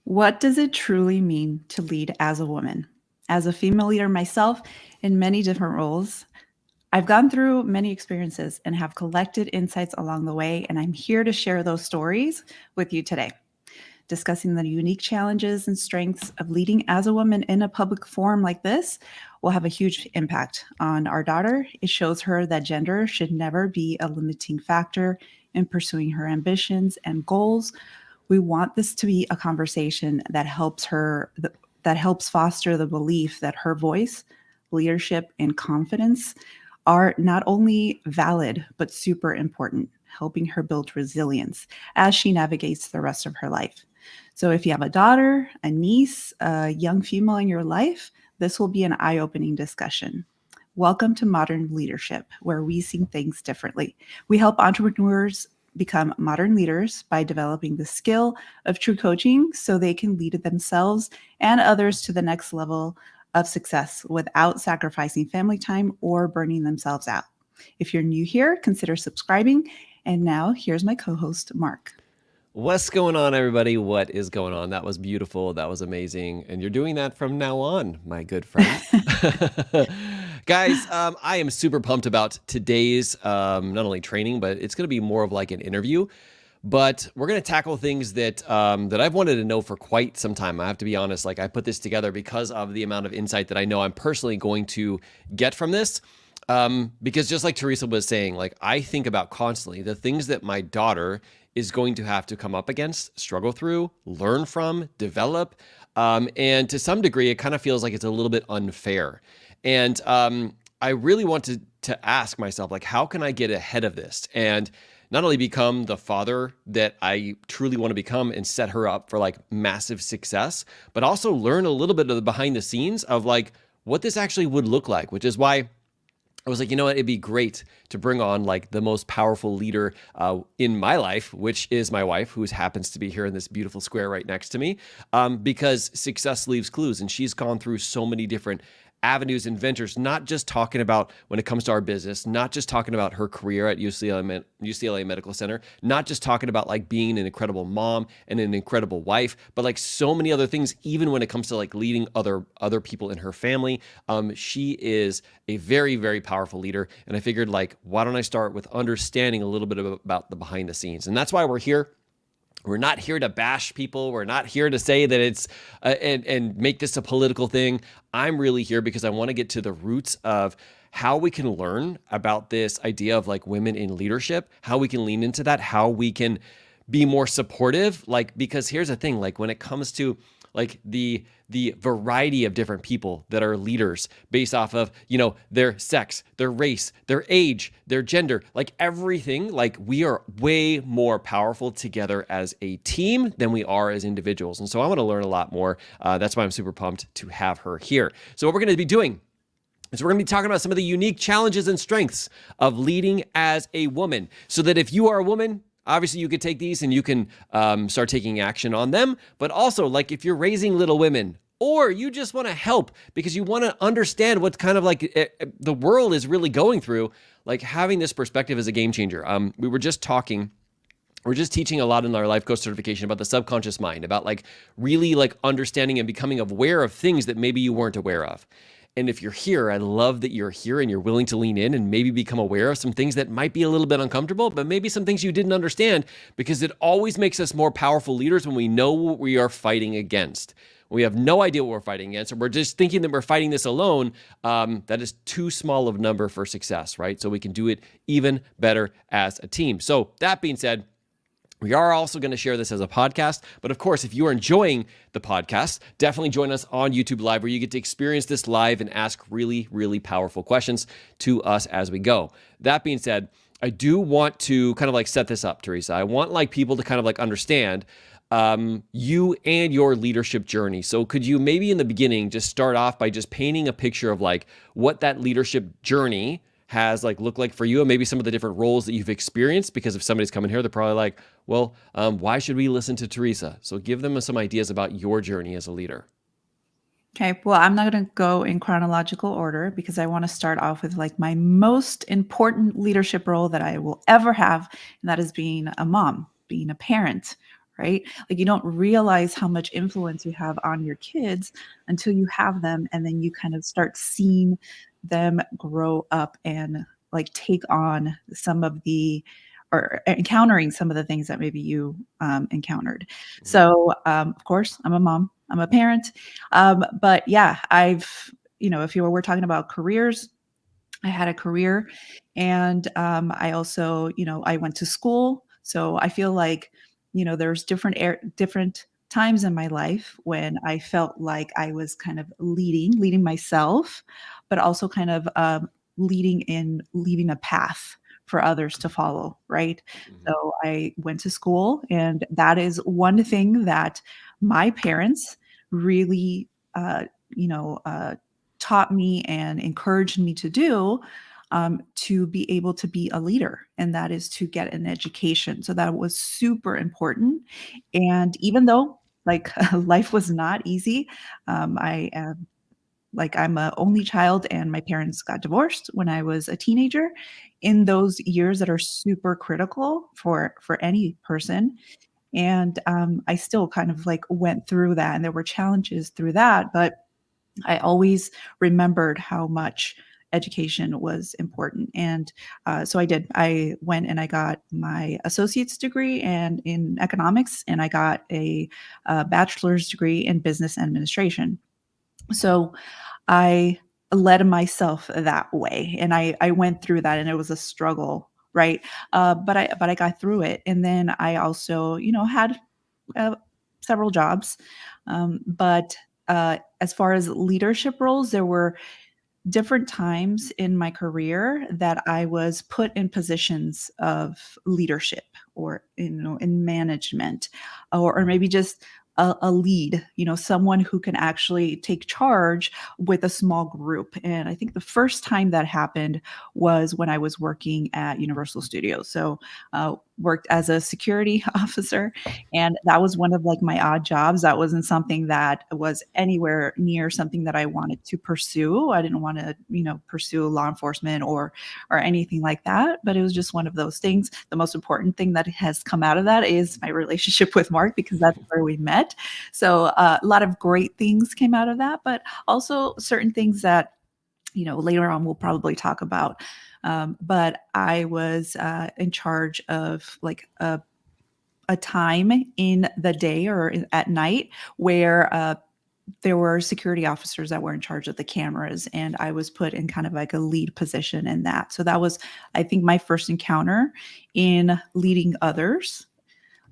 What does it truly mean to lead as a woman? As a female leader myself in many different roles, I've gone through many experiences and have collected insights along the way, and I'm here to share those stories with you today, discussing the unique challenges and strengths of leading as a woman in a public forum like this will have a huge impact on our daughter. It shows her that gender should never be a limiting factor in pursuing her ambitions and goals. We want this to be a conversation that helps her, that helps foster the belief that her voice, leadership, and confidence are not only valid, but super important, helping her build resilience as she navigates the rest of her life. So, if you have a daughter, a niece, a young female in your life, this will be an eye opening discussion. Welcome to Modern Leadership, where we see things differently. We help entrepreneurs become modern leaders by developing the skill of true coaching so they can lead themselves and others to the next level of success without sacrificing family time or burning themselves out. If you're new here, consider subscribing. And now here's my co host, Mark. What's going on, everybody? What is going on? That was beautiful. That was amazing. And you're doing that from now on, my good friend. Guys, I am super pumped about today's not only training, but it's going to be more of like an interview. But we're going to tackle things that I've wanted to know for quite some time. I have to be honest, like I put this together because of the amount of insight that I know I'm personally going to get from this. Because just like Teresa was saying, like I think about constantly the things that my daughter is going to have to come up against, struggle through, learn from, develop. And to some degree, it kind of feels like it's a little bit unfair. And I really want to ask myself, like, how can I get ahead of this? And not only become the father that I truly want to become and set her up for like massive success, but also learn a little bit of the behind the scenes of like what this actually would look like, which is why I was like, you know what, it'd be great to bring on like the most powerful leader in my life, which is my wife, who happens to be here in this beautiful square right next to me, because success leaves clues. And she's gone through so many different avenues and ventures, not just talking about when it comes to our business, not just talking about her career at UCLA Medical Center, not just talking about like being an incredible mom and an incredible wife, but like so many other things, even when it comes to like leading other people in her family. She is a very, very powerful leader. And I figured like, why don't I start with understanding a little bit about the behind the scenes? And that's why we're here. We're not here to bash people. We're not here to say that it's and make this a political thing. I'm really here because I want to get to the roots of how we can learn about this idea of like women in leadership, how we can lean into that, how we can be more supportive. Like, because here's the thing, like when it comes to like the variety of different people that are leaders based off of, you know, their sex, their race, their age, their gender, like everything, like we are way more powerful together as a team than we are as individuals. And so I want to learn a lot more. That's why I'm super pumped to have her here. So what we're going to be doing is we're going to be talking about some of the unique challenges and strengths of leading as a woman, so that if you are a woman, obviously you could take these and you can start taking action on them. But also, like if you're raising little women, or you just want to help because you want to understand what kind of like the world is really going through, like having this perspective is a game changer. We're just teaching a lot in our life coach certification about the subconscious mind, about like really like understanding and becoming aware of things that maybe you weren't aware of. And if you're here, I love that you're here and you're willing to lean in and maybe become aware of some things that might be a little bit uncomfortable, but maybe some things you didn't understand, because it always makes us more powerful leaders when we know what we are fighting against. When we have no idea what we're fighting against, or we're just thinking that we're fighting this alone, that is too small of a number for success, right? So we can do it even better as a team. So that being said, we are also going to share this as a podcast. But of course, if you are enjoying the podcast, definitely join us on YouTube Live, where you get to experience this live and ask really, really powerful questions to us as we go. That being said, I do want to kind of like set this up, Teresa. I want like people to kind of like understand you and your leadership journey. So could you maybe in the beginning just start off by just painting a picture of like what that leadership journey has like looked like for you, and maybe some of the different roles that you've experienced? Because if somebody's coming here, they're probably like, well, why should we listen to Teresa? So give them some ideas about your journey as a leader. Okay, well, I'm not going to go in chronological order because I want to start off with like my most important leadership role that I will ever have, and that is being a mom, being a parent, right? Like you don't realize how much influence you have on your kids until you have them, and then you kind of start seeing them grow up and like take on some of the or encountering some of the things that maybe you encountered. Mhm. So, of course, I'm a mom, I'm a parent. But yeah, if you were talking about careers, I had a career, and I also, I went to school. So I feel like, there's different times in my life when I felt like I was kind of leading myself, but also kind of leaving a path for others to follow, right? Mhm. So I went to school, and that is one thing that my parents really, you know, uh, taught me and encouraged me to do, to be able to be a leader, and that is to get an education. So that was super important. And even though like life was not easy, I am like I'm a only child, and my parents got divorced when I was a teenager. In those years that are super critical for any person, and I still kind of like went through that, and there were challenges through that, but I always remembered how much education was important. And so I did. I went and I got my associate's degree and in economics, and I got a bachelor's degree in business administration. So I led myself that way, and I went through that, and it was a struggle, right? But I got through it, and then I also, had uh, several jobs, but as far as leadership roles, there were different times in my career that I was put in positions of leadership, or in management, or maybe just a lead, someone who can actually take charge with a small group. And I think the first time that happened was when I was working at Universal Studios. So worked as a security officer, and that was one of like my odd jobs. That wasn't something that was anywhere near something that I wanted to pursue. I didn't want to, pursue law enforcement or anything like that. But it was just one of those things. The most important thing that has come out of that is my relationship with Mark, because that's where we met. So a lot of great things came out of that, but also certain things that later on we'll probably talk about. But I was in charge of like a time in the day or at night where there were security officers that were in charge of the cameras, and I was put in kind of like a lead position in that. So that was, I think, my first encounter in leading others.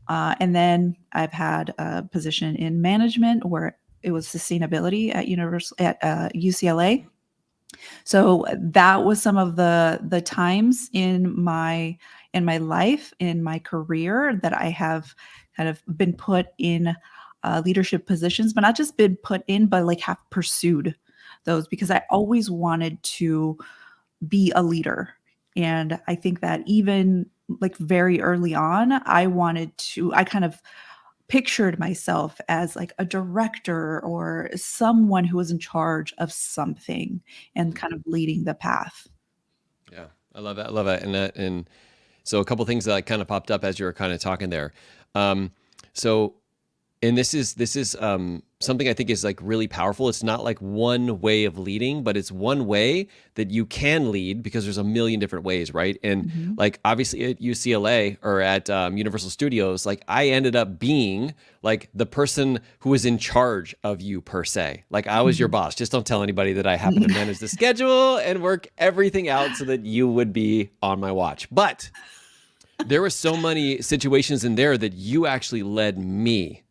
And then I've had a position in management where it was sustainability at UCLA. So that was some of the times in my life, in my career, that I have kind of been put in leadership positions, but not just been put in, but like have pursued those, because I always wanted to be a leader. And I think that even like very early on, I kind of pictured myself as like a director or someone who was in charge of something and Mhm. kind of leading the path. Yeah, I love that. I love that. And so a couple things that kind of popped up as you were kind of talking there. Um, so and this is something I think is like really powerful. It's not like one way of leading, but it's one way that you can lead, because there's a million different ways, right? And Mhm. like obviously at UCLA or at Universal Studios, like I ended up being like the person who was in charge of you per se. Like I was your Mhm. boss. Just don't tell anybody that I happen to manage the schedule and work everything out so that you would be on my watch. But there were so many situations in there that you actually led me.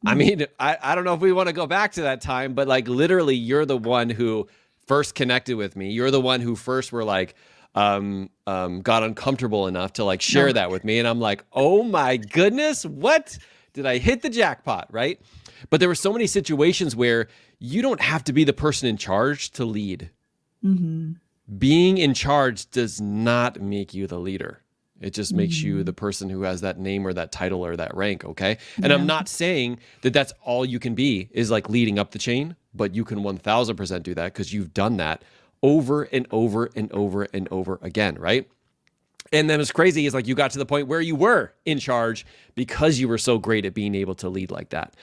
I Mm. mean, I don't know if we want to go back to that time, but like literally, you're the one who first connected with me. You're the one who first were like, got uncomfortable enough to like No. share that with me. And I'm like, oh my goodness, what? Did I hit the jackpot? Right. But there were so many situations where you don't have to be the person in charge to lead. Mhm. Being in charge does not make you the leader. It just makes you the Mhm. person who has that name or that title or that rank, okay? And I'm Yeah. not saying that that's all you can be is like leading up the chain, but you can 1000% do that because you've done that over and over and over and over again, right? And then what's crazy is like you got to the point where you were in charge because you were so great at being able to lead like that.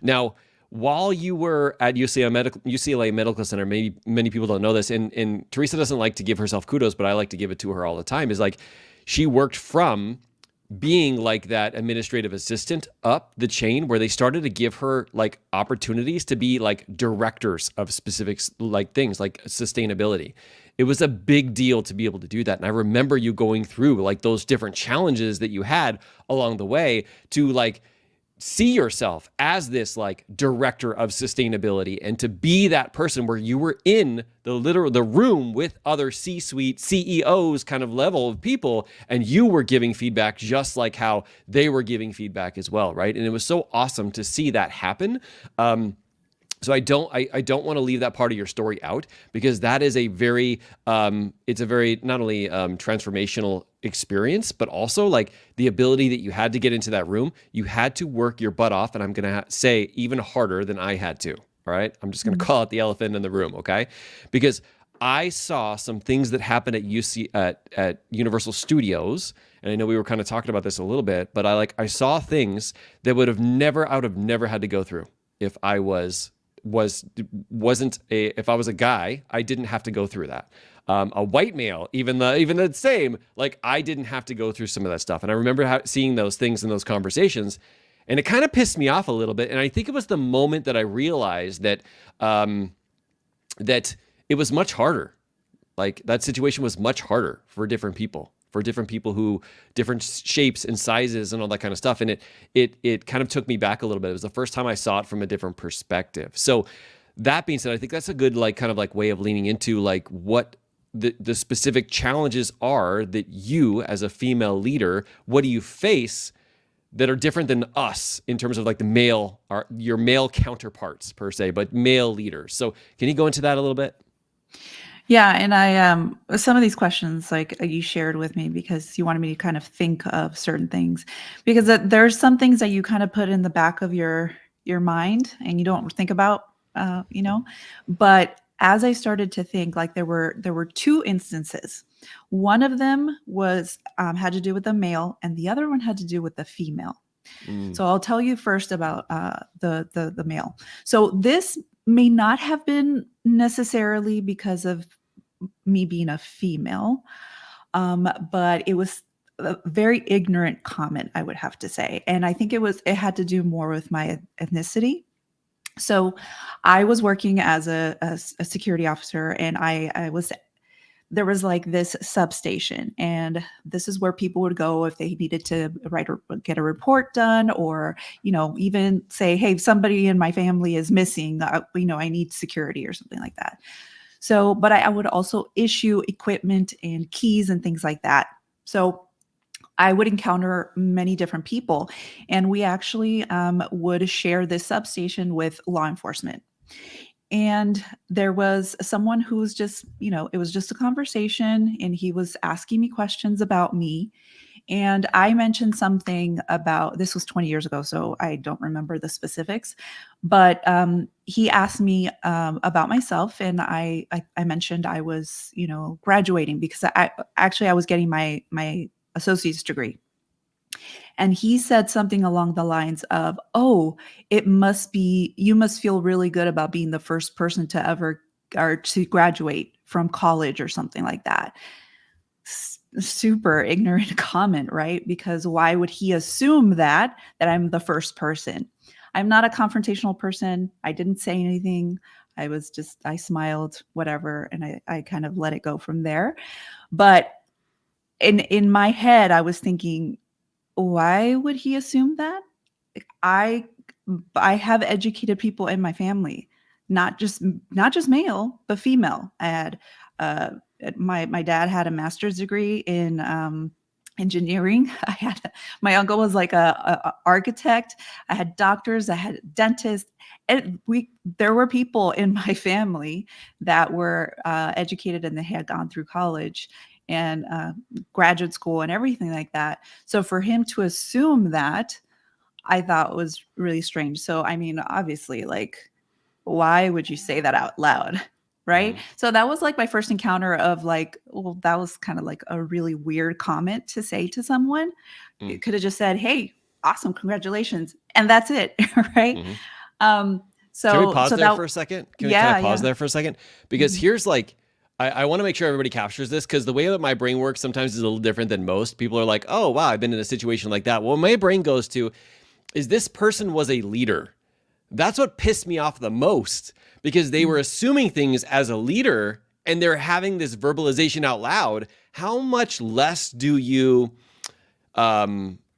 Now, while you were at UCLA Medical Center, maybe many people don't know this, and Teresa doesn't like to give herself kudos, but I like to give it to her all the time, is like she worked from being like that administrative assistant up the chain where they started to give her like opportunities to be like directors of specific like things like sustainability. It was a big deal to be able to do that. And I remember you going through like those different challenges that you had along the way to like see yourself as this like director of sustainability and to be that person where you were in the room with other C-suite CEOs kind of level of people, and you were giving feedback just like how they were giving feedback as well, right? And it was so awesome to see that happen. So I don't want to leave that part of your story out, because that is a very it's a very not only transformational experience, but also like the ability that you had to get into that room. You had to work your butt off, and I'm gonna say even harder than I had to. All right, I'm just gonna call it the elephant in the room, okay? Because I saw some things that happened at at Universal Studios, and I know we were kind of talking about this a little bit, but I saw things that I would have never had to go through if I if I was a guy. I didn't have to go through that. A white male, even the same, like I didn't have to go through some of that stuff. And I remember seeing those things in those conversations, and it kind of pissed me off a little bit. And I think it was the moment that I realized that that it was much harder. Like that situation was much harder for different people. Who different shapes and sizes and all that kind of stuff. And it kind of took me back a little bit. It was the first time I saw it from a different perspective. So that being said, I think that's a good like kind of like way of leaning into like what the specific challenges are that you as a female leader, what do you face that are different than us in terms of like your male counterparts per se, but male leaders. So can you go into that a little bit? Yeah, and I some of these questions like you shared with me because you wanted me to kind of think of certain things, because there's some things that you kind of put in the back of your mind and you don't think about, you know. But as I started to think, like there were two instances. One of them was had to do with the male, and the other one had to do with the female. Mm, So I'll tell you first about the male. So this may not have been necessarily because of me being a female, but it was a very ignorant comment, I would have to say. And I think it had to do more with my ethnicity. So I was working as a security officer, and I was there was like this substation, and this is where people would go if they needed to get a report done, or even say, hey, somebody in my family is missing, I need security or something like that. So, but I would also issue equipment and keys and things like that. So I would encounter many different people, and we actually would share this substation with law enforcement. And there was someone who was just, it was just a conversation, and he was asking me questions about me. And I mentioned something about, this was 20 years ago, so I don't remember the specifics, but he asked me about myself, and I mentioned I was, graduating, because I was getting my associate's degree. And he said something along the lines of, "Oh, you must feel really good about being the first person to ever or to graduate from college," or something like that. Super ignorant comment, right? Because why would he assume that I'm the first person? I'm not a confrontational person. I didn't say anything. I smiled, whatever, and I kind of let it go from there. But in my head, I was thinking, why would he assume that? I I have educated people in my family, not just male, but female. I had uh, my dad had a master's degree in engineering. My uncle was like a architect. I had doctors. I had dentists. And there were people in my family that were educated, and they had gone through college and graduate school and everything like that. So for him to assume that, I thought was really strange. So, I mean, obviously, like, why would you say that out loud? right? So that was like my first encounter of like, well, that was kind of like a really weird comment to say to someone. It could have just said, hey, awesome, congratulations, and that's it. Right. Mm-hmm. um Can we so pause so there that for a second? Can I Yeah, pause yeah. there for a second? Because Mhm. here's like, I want to make sure everybody captures this, because the way that my brain works sometimes is a little different than most. People are like, oh, wow, I've been in a situation like that. Well, my brain goes to, is this person was a leader? That's what pissed me off the most, because they were Mm. assuming things as a leader and they're having this verbalization out loud. How much less do you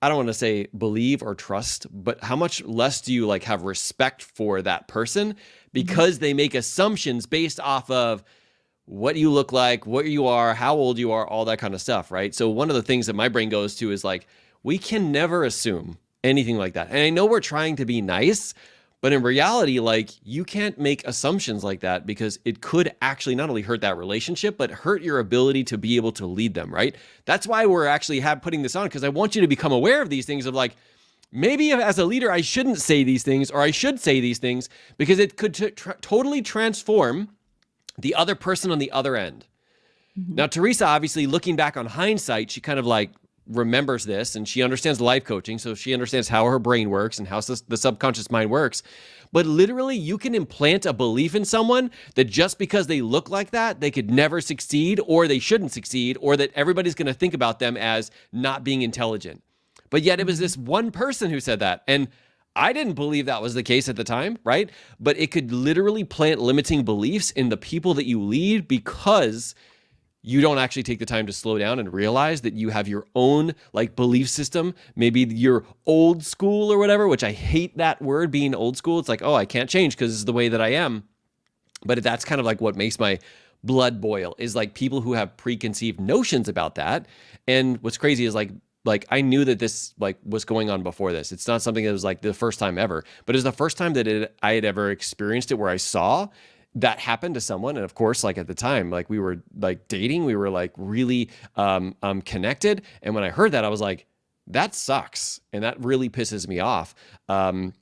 I don't want to say believe or trust, but how much less do you like have respect for that person Mhm. because they make assumptions based off of what you look like, what you are, how old you are, all that kind of stuff, right? So one of the things that my brain goes to is like, we can never assume anything like that. And I know we're trying to be nice, but in reality, like, you can't make assumptions like that, because it could actually not only hurt that relationship, but hurt your ability to be able to lead them, right? That's why we're actually putting this on, because I want you to become aware of these things of like, maybe as a leader, I shouldn't say these things, or I should say these things, because it could totally transform the other person on the other end. Mhm. Now, Teresa, obviously, looking back on hindsight, she kind of like remembers this, and she understands life coaching. So she understands how her brain works and how the subconscious mind works. But literally, you can implant a belief in someone that just because they look like that, they could never succeed, or they shouldn't succeed, or that everybody's going to think about them as not being intelligent. But yet it was Mhm. this one person who said that. And I didn't believe that was the case at the time, right? But it could literally plant limiting beliefs in the people that you lead, because you don't actually take the time to slow down and realize that you have your own like belief system. Maybe you're old school or whatever, which I hate that word, being old school. It's like, oh, I can't change because this is the way that I am. But that's kind of like what makes my blood boil, is like people who have preconceived notions about that. And what's crazy is like I knew that this like was going on before this. It's not something that was like the first time ever, but it's the first time that I had ever experienced it, where I saw that happen to someone. And of course, like at the time, like we were like dating, we were like really connected. And when I heard that, I was like, that sucks. And that really pisses me off. And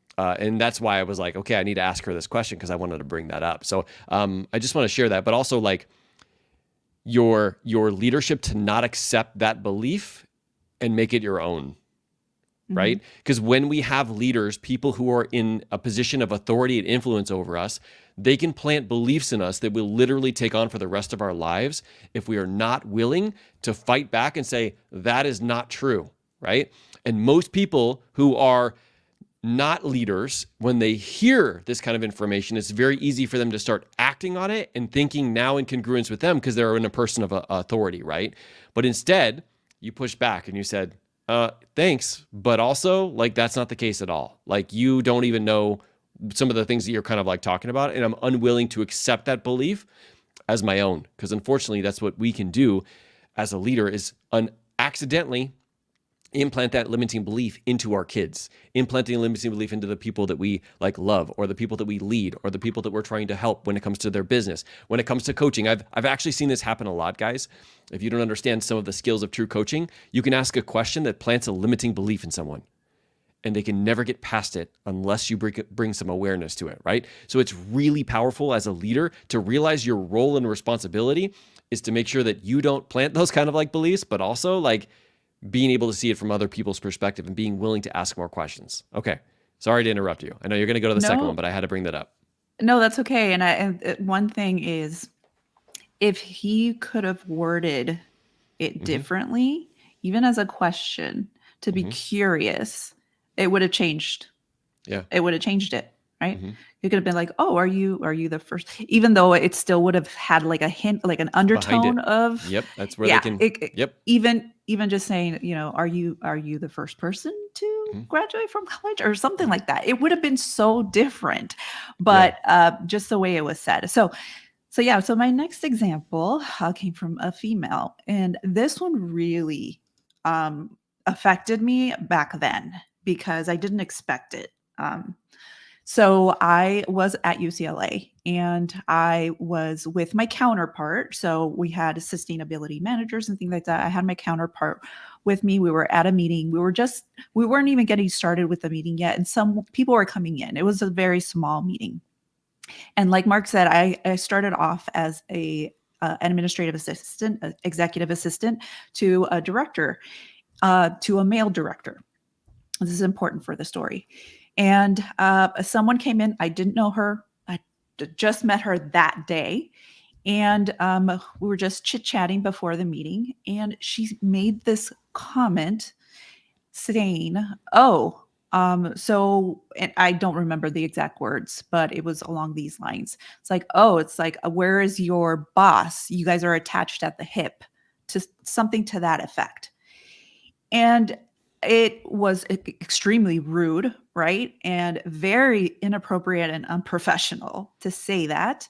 that's why I was like, okay, I need to ask her this question, because I wanted to bring that up. So I just want to share that, but also like your leadership to not accept that belief and make it your own, Mhm. right? Because when we have leaders, people who are in a position of authority and influence over us, they can plant beliefs in us that we'll literally take on for the rest of our lives if we are not willing to fight back and say, that is not true, right? And most people who are not leaders, when they hear this kind of information, it's very easy for them to start acting on it and thinking now in congruence with them, because they're in a person of authority, right? But instead, you push back and you said, thanks, but also like that's not the case at all. Like, you don't even know some of the things that you're kind of like talking about, and I'm unwilling to accept that belief as my own, because unfortunately, that's what we can do as a leader, is accidentally implant that limiting belief into our kids, implanting a limiting belief into the people that we like love, or the people that we lead, or the people that we're trying to help when it comes to their business, when it comes to coaching. I've actually seen this happen a lot, guys. If you don't understand some of the skills of true coaching, you can ask a question that plants a limiting belief in someone, and they can never get past it unless you bring some awareness to it, right? So it's really powerful as a leader to realize your role and responsibility is to make sure that you don't plant those kind of like beliefs, but also like being able to see it from other people's perspective and being willing to ask more questions. Okay. Sorry to interrupt you. I know you're going to go to the second one, No, but I had to bring that up. no, that's okay. One thing is, if he could have worded it Mm-hmm. differently, even as a question, to be Mm-hmm. curious, it would have changed. Yeah. It would have changed it, right? Mm-hmm. You could have been like, "Oh, are you the first?" Even though it still would have had like a hint, like an Behind undertone it. of, Yep. That's where they yeah. can. Yep. Even just saying, are you the first person to Mm-hmm. graduate from college or something like that? It would have been so different, Yeah. but just the way it was said. So yeah. So my next example came from a female, and this one really affected me back then because I didn't expect it. So I was at UCLA and I was with my counterpart. So we had sustainability managers and things like that. I had my counterpart with me. We were at a meeting. We weren't even getting started with the meeting yet. And some people were coming in. It was a very small meeting. And like Mark said, I started off as a administrative assistant, executive assistant to a director, to a male director. This is important for the story. And someone came in. I didn't know her. I just met her that day. And we were just chit chatting before the meeting. And she made this comment saying, "Oh, so," and I don't remember the exact words, but it was along these lines. It's like, "Oh, it's like, where is your boss? You guys are attached at the hip," to something to that effect. And it was extremely rude, right? And very inappropriate and unprofessional to say that.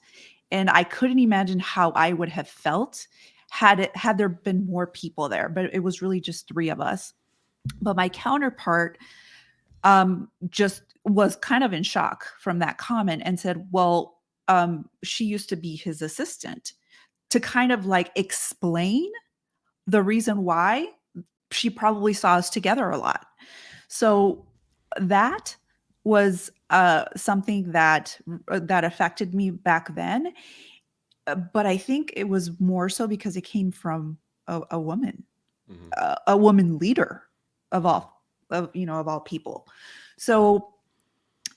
And I couldn't imagine how I would have felt had there been more people there, but it was really just three of us. But my counterpart just was kind of in shock from that comment and said, "Well, she used to be his assistant," to kind of like explain the reason why she probably saw us together a lot. So that was something that affected me back then. But I think it was more so because it came from a woman, Hmm. a woman leader of all of all people. So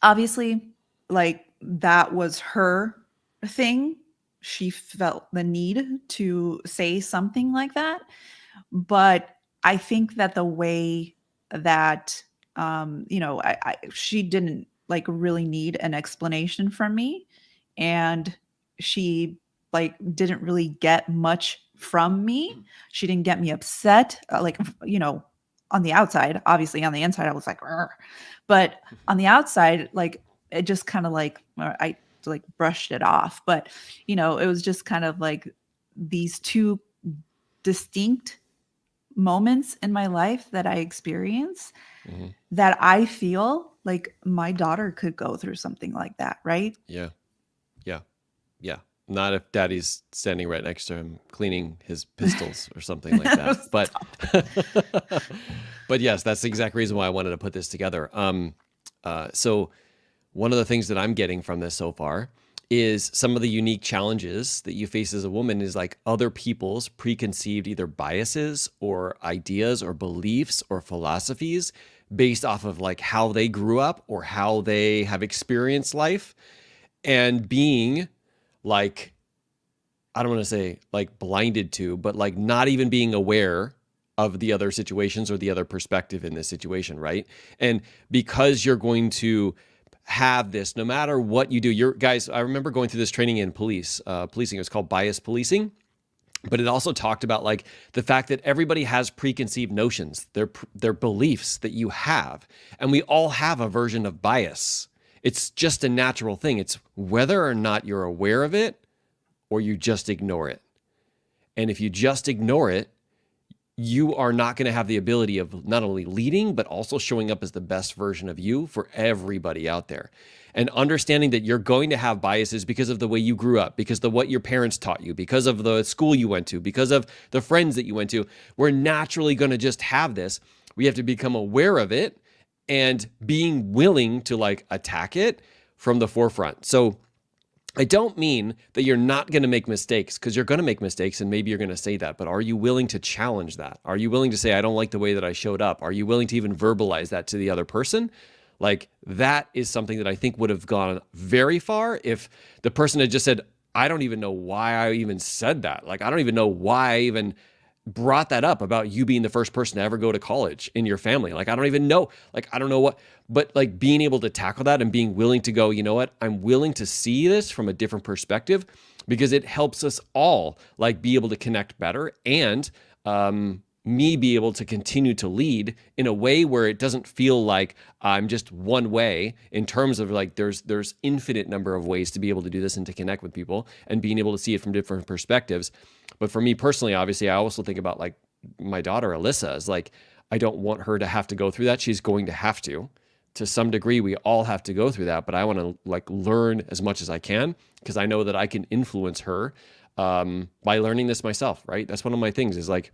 obviously, like, that was her thing. She felt the need to say something like that. But I think that the way that she didn't like really need an explanation from me, and she like didn't really get much from me. She didn't get me upset, on the outside. Obviously, on the inside, I was like, "Rrr." But on the outside, like, it just kind of like I like brushed it off. But it was just kind of like these two distinct moments in my life that I experience Hmm. that I feel like my daughter could go through something like that, right? Yeah. Yeah. Yeah. Not if daddy's standing right next to him cleaning his pistols or something like that. But Stop. but yes, that's the exact reason why I wanted to put this together. So one of the things that I'm getting from this so far is some of the unique challenges that you face as a woman is like other people's preconceived either biases or ideas or beliefs or philosophies based off of like how they grew up or how they have experienced life, and being like, I don't want to say like blinded to, but like not even being aware of the other situations or the other perspective in this situation, right? And because you're going to have this no matter what you do. You're guys, I remember going through this training in policing. It was called bias policing, but it also talked about like the fact that everybody has preconceived notions, their beliefs that you have, and we all have a version of bias. It's just a natural thing. It's whether or not you're aware of it or you just ignore it. And if you just ignore it, you are not going to have the ability of not only leading, but also showing up as the best version of you for everybody out there. And understanding that you're going to have biases because of the way you grew up, because of what your parents taught you, because of the school you went to, because of the friends that you went to. We're naturally going to just have this. We have to become aware of it and being willing to like attack it from the forefront. So I don't mean that you're not going to make mistakes, because you're going to make mistakes and maybe you're going to say that, but are you willing to challenge that? Are you willing to say, I don't like the way that I showed up? Are you willing to even verbalize that to the other person? Like, that is something that I think would have gone very far if the person had just said, I don't even know why I even said that. Like, I don't even know why I even brought that up about you being the first person to ever go to college in your family. Like, I don't even know. Like, I don't know what, but like being able to tackle that and being willing to go, you know what? I'm willing to see this from a different perspective, because it helps us all like be able to connect better, and me be able to continue to lead in a way where it doesn't feel like I'm just one way, in terms of like there's infinite number of ways to be able to do this and to connect with people and being able to see it from different perspectives. But for me personally, obviously, I also think about like my daughter Alyssa is like, I don't want her to have to go through that. She's going to have to some degree. We all have to go through that, but I want to like learn as much as I can, because I know that I can influence her by learning this myself. Right? That's one of my things is like,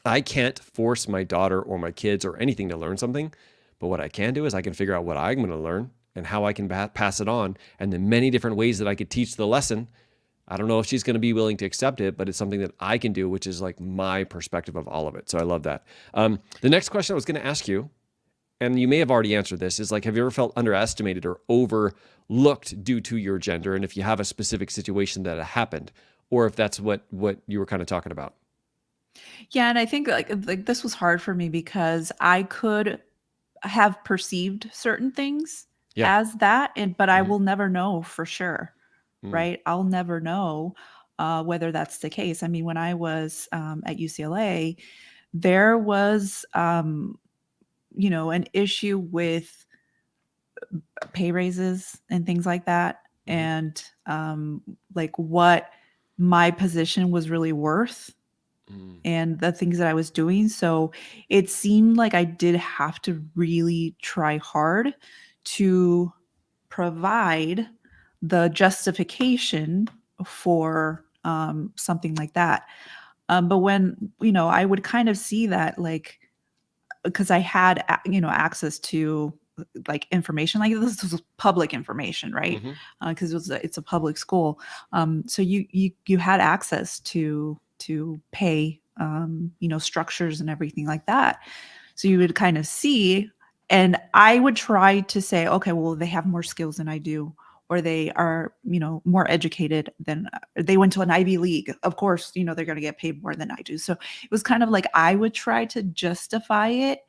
I can't force my daughter or my kids or anything to learn something, but what I can do is I can figure out what I'm going to learn and how I can pass it on, and the many different ways that I could teach the lesson. I don't know if she's going to be willing to accept it, but it's something that I can do, which is like my perspective of all of it. So I love that. The next question I was going to ask you, and you may have already answered this, is like, have you ever felt underestimated or overlooked due to your gender? And if you have a specific situation that happened, or if that's what you were kind of talking about. Yeah, and I think like this was hard for me because I could have perceived certain things Yeah. as that, but I Mm-hmm. will never know for sure, Mm-hmm. right? I'll never know whether that's the case. I mean, when I was at UCLA, there was, an issue with pay raises and things like that, Mm-hmm. and like what my position was really worth and the things that I was doing. So it seemed like I did have to really try hard to provide the justification for something like that. But when, I would kind of see that, like, because I had, access to like information, like this was public information, right? Mm-hmm. Because it's a public school, so you had access to pay, structures and everything like that. So you would kind of see, and I would try to say, okay, well, they have more skills than I do, or they are, more educated than, they went to an Ivy League. Of course, they're going to get paid more than I do. So it was kind of like I would try to justify it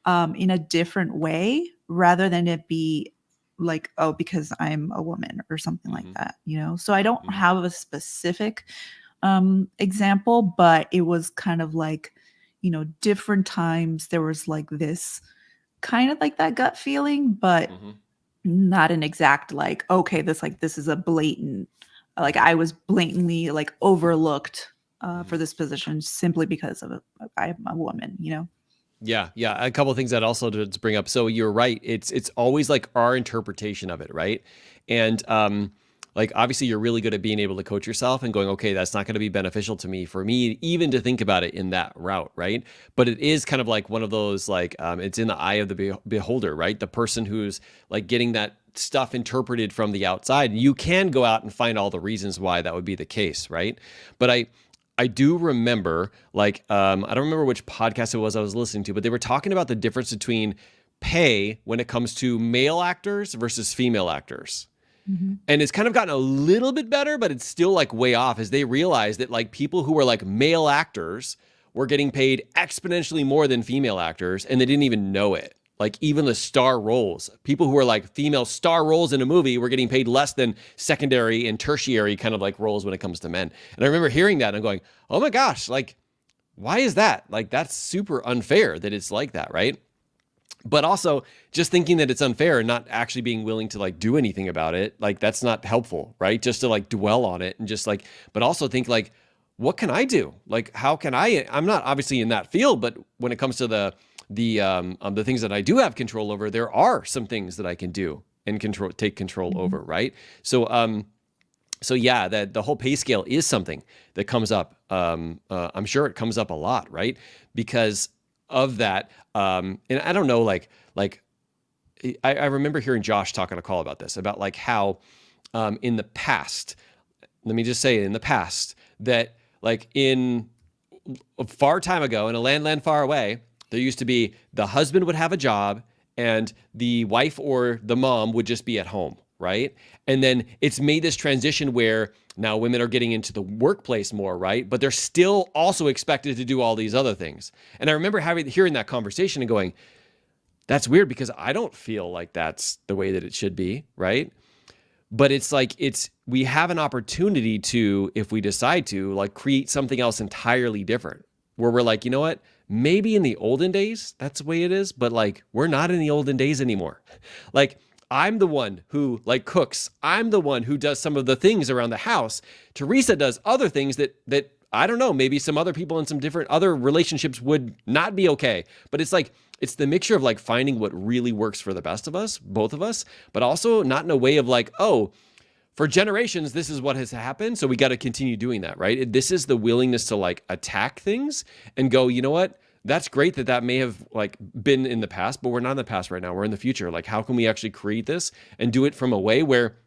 in a different way rather than it be like, oh, because I'm a woman or something like Mm-hmm. that, So I don't Mm-hmm. have a specific example, but it was kind of like, different times there was like this kind of like that gut feeling, but Mm-hmm. not an exact like, okay, this is a blatant, like I was blatantly like overlooked Mm-hmm. for this position simply because of I'm a woman. Yeah, yeah. A couple of things that also to bring up. So you're right. It's always like our interpretation of it, right? And like obviously you're really good at being able to coach yourself and going, okay, that's not going to be beneficial to me, for me even to think about it in that route, right? But it is kind of like one of those like it's in the eye of the beholder, right? The person who's like getting that stuff interpreted from the outside. You can go out and find all the reasons why that would be the case, right? But I do remember, like, I don't remember which podcast it was I was listening to, but they were talking about the difference between pay when it comes to male actors versus female actors. Mm-hmm. And it's kind of gotten a little bit better, but it's still like way off as they realized that like people who were like male actors were getting paid exponentially more than female actors, and they didn't even know it. Like even the star roles, people who were like female star roles in a movie were getting paid less than secondary and tertiary kind of like roles when it comes to men. And I remember hearing that and going, oh my gosh, like, why is that? Like, that's super unfair that it's like that, right? But also just thinking that it's unfair and not actually being willing to like do anything about it, like that's not helpful, right? Just to like dwell on it and just like, but also think like, what can I do? Like, how can I'm not obviously in that field, but when it comes to the things that I do have control over, there are some things that I can do and take control Mm-hmm. over, right? So yeah, that the whole pay scale is something that comes up. I'm sure it comes up a lot, right? Because of that. And I don't know, like I remember hearing Josh talk on a call about this, about like how in the past, let me just say in the past, that like in a far time ago in a land far away, there used to be the husband would have a job and the wife or the mom would just be at home, right? And then it's made this transition where now women are getting into the workplace more, right? But they're still also expected to do all these other things. And I remember hearing that conversation and going, that's weird because I don't feel like that's the way that it should be, right? But it's like, we have an opportunity to, if we decide to, like create something else entirely different, where we're like, you know what? Maybe in the olden days, that's the way it is, but like, we're not in the olden days anymore. Like, I'm the one who like cooks. I'm the one who does some of the things around the house. Teresa does other things that I don't know, maybe some other people in some different other relationships would not be okay. But it's like, it's the mixture of like finding what really works for the best of us, both of us, but also not in a way of like, oh, for generations, this is what has happened, so we got to continue doing that, right? This is the willingness to like attack things and go, you know what? that's great that that may have like been in the past, but we're not in the past right now. We're in the future. Like, how can we actually create this and do it from a way where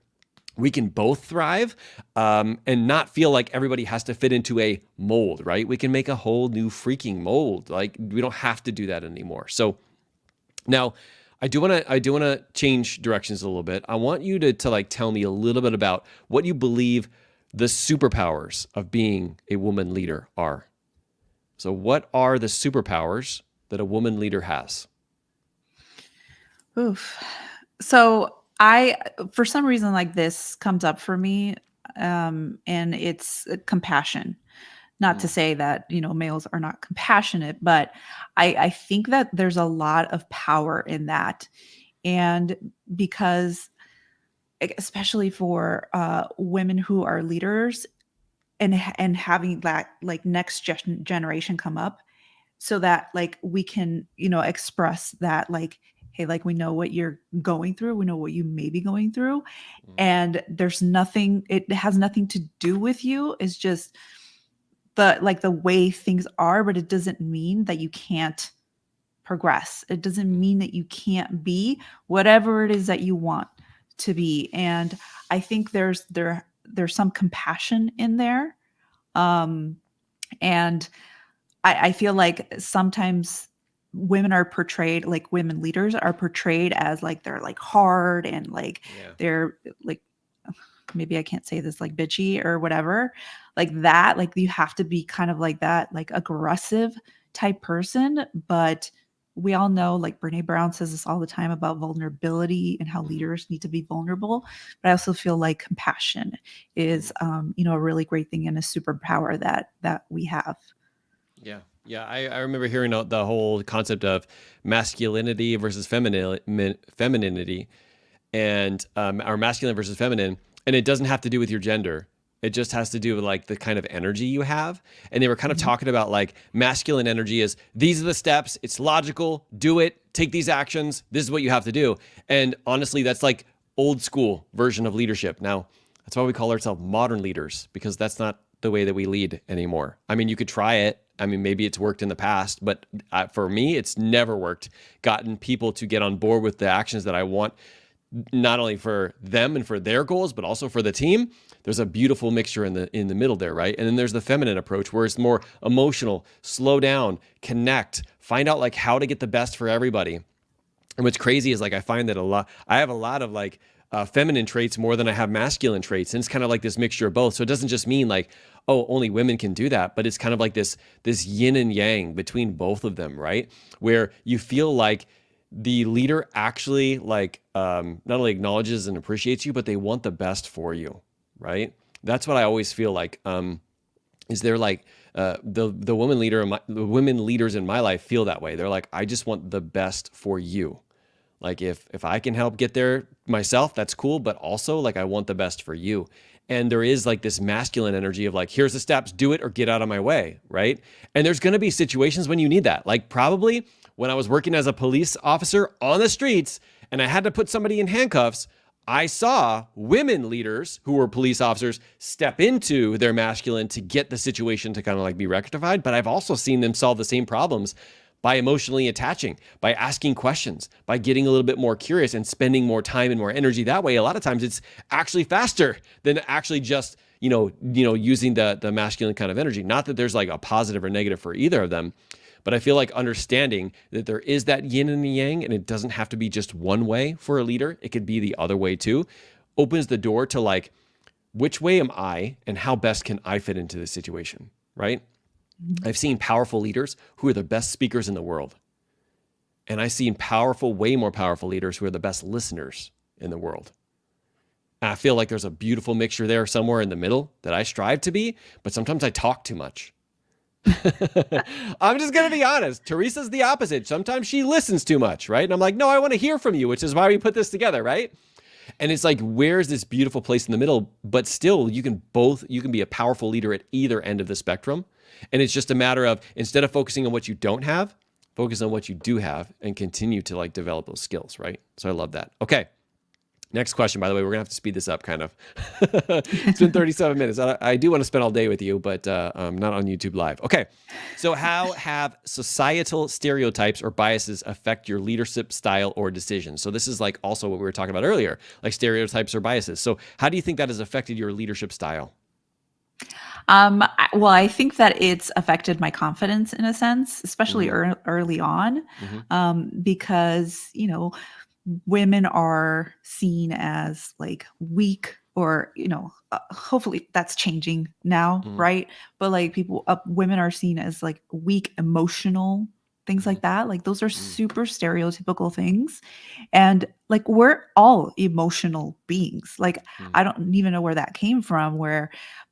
we can both thrive, and not feel like everybody has to fit into a mold, right? We can make a whole new freaking mold. Like, we don't have to do that anymore. So now I do want to change directions a little bit. I want you to like tell me a little bit about what you believe the superpowers of being a woman leader are. So what are the superpowers that a woman leader has? Oof. So for some reason, like this comes up for me, and it's compassion. Not to Mm, say that, males are not compassionate, but I think that there's a lot of power in that. And because, especially for women who are leaders, and having that like next generation come up, so that like we can express that, like, hey, like, we know what you're going through, we know what you may be going through, mm, and it has nothing to do with you. It's just the way things are, but it doesn't mean that you can't progress. It doesn't mm, mean that you can't be whatever it is that you want to be. And I think there's some compassion in there. um and I feel like sometimes women leaders are portrayed as like they're like hard, and like yeah. they're like, maybe I can't say this, like bitchy or whatever, like that. Like you have to be kind of like that, like aggressive type person. But we all know, like Brene Brown says this all the time about vulnerability and how Mhm, leaders need to be vulnerable. But I also feel like compassion mhm. is, a really great thing and a superpower that we have. Yeah. Yeah. I remember hearing the whole concept of masculinity versus femininity, and or masculine versus feminine. And it doesn't have to do with your gender. It just has to do with like the kind of energy you have. And they were kind of Mhm. talking about like masculine energy is these are the steps. It's logical. Do it. Take these actions. This is what you have to do. And honestly, that's like old school version of leadership. Now, that's why we call ourselves modern leaders, because that's not the way that we lead anymore. I mean, you could try it. I mean, maybe it's worked in the past, but for me, it's never worked. Gotten people to get on board with the actions that I want, not only for them and for their goals, but also for the team. There's a beautiful mixture in the middle there, right? And then there's the feminine approach where it's more emotional, slow down, connect, find out like how to get the best for everybody. And what's crazy is like I find that I have a lot of like feminine traits more than I have masculine traits, and it's kind of like this mixture of both. So it doesn't just mean like, oh, only women can do that, but it's kind of like this yin and yang between both of them, right? Where you feel like the leader actually like not only acknowledges and appreciates you, but they want the best for you, right? That's what I always feel like. Is there like the the women leaders in my life feel that way? They're like, I just want the best for you. Like if I can help get there myself, that's cool, but also like I want the best for you. And there is like this masculine energy of like, here's the steps, do it or get out of my way, right? And there's going to be situations when you need that. Like probably when I was working as a police officer on the streets and I had to put somebody in handcuffs, I saw women leaders who were police officers step into their masculine to get the situation to kind of like be rectified. But I've also seen them solve the same problems by emotionally attaching, by asking questions, by getting a little bit more curious and spending more time and more energy that way. A lot of times it's actually faster than actually just, using the masculine kind of energy. Not that there's like a positive or negative for either of them, but I feel like understanding that there is that yin and the yang, and it doesn't have to be just one way for a leader. It could be the other way too, opens the door to like, which way am I and how best can I fit into this situation, right? Mhm. I've seen powerful leaders who are the best speakers in the world. And I've seen way more powerful leaders who are the best listeners in the world. And I feel like there's a beautiful mixture there somewhere in the middle that I strive to be, but sometimes I talk too much. I'm just going to be honest. Teresa's the opposite. Sometimes she listens too much, right? And I'm like, no, I want to hear from you, which is why we put this together, right? And it's like, where's this beautiful place in the middle? But still, you can be a powerful leader at either end of the spectrum. And it's just a matter of, instead of focusing on what you don't have, focus on what you do have and continue to like develop those skills, right? So I love that. Okay. Next question, by the way, we're gonna have to speed this up kind of. It's been 37 minutes. I do want to spend all day with you, but not on YouTube Live. Okay, so how have societal stereotypes or biases affect your leadership style or decisions? So this is like also what we were talking about earlier, like stereotypes or biases. So how do you think that has affected your leadership style? Well, I think that it's affected my confidence in a sense, especially Mm-hmm. early on, Mm-hmm. because women are seen as like weak, or hopefully that's changing now, Mm-hmm. right? But like women are seen as like weak, emotional, things Mm-hmm. like that. Like those are super stereotypical things, and like we're all emotional beings. Like Mm-hmm. I don't even know where that came from,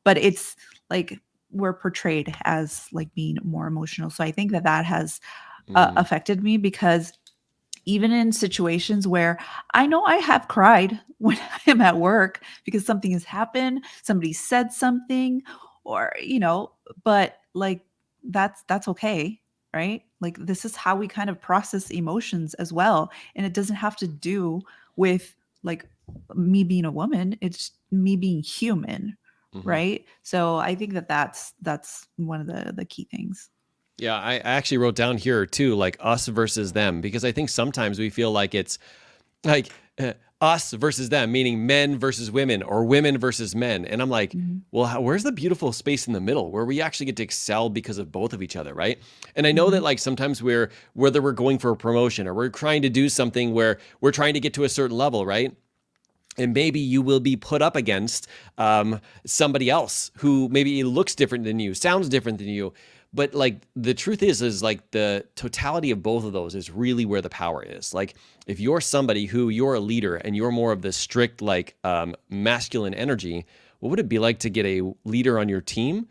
but it's like we're portrayed as like being more emotional. So I think that that has Mm-hmm. affected me, because even in situations where I know I have cried when I am at work because something has happened, somebody said something, or but like that's okay, right? Like this is how we kind of process emotions as well, and it doesn't have to do with like me being a woman, it's me being human, Mm-hmm. right? So I think that that's one of the key things. Yeah, I actually wrote down here too, like us versus them, because I think sometimes we feel like it's like us versus them, meaning men versus women or women versus men. And I'm like, Mhm. well, where's the beautiful space in the middle where we actually get to excel because of both of each other, right? And I know that Mhm. like sometimes whether we're going for a promotion or we're trying to do something where we're trying to get to a certain level, right? And maybe you will be put up against somebody else who maybe looks different than you, sounds different than you. But like the truth is like the totality of both of those is really where the power is. Like if you're somebody who you're a leader and you're more of the strict like masculine energy, what would it be like to get a leader on your team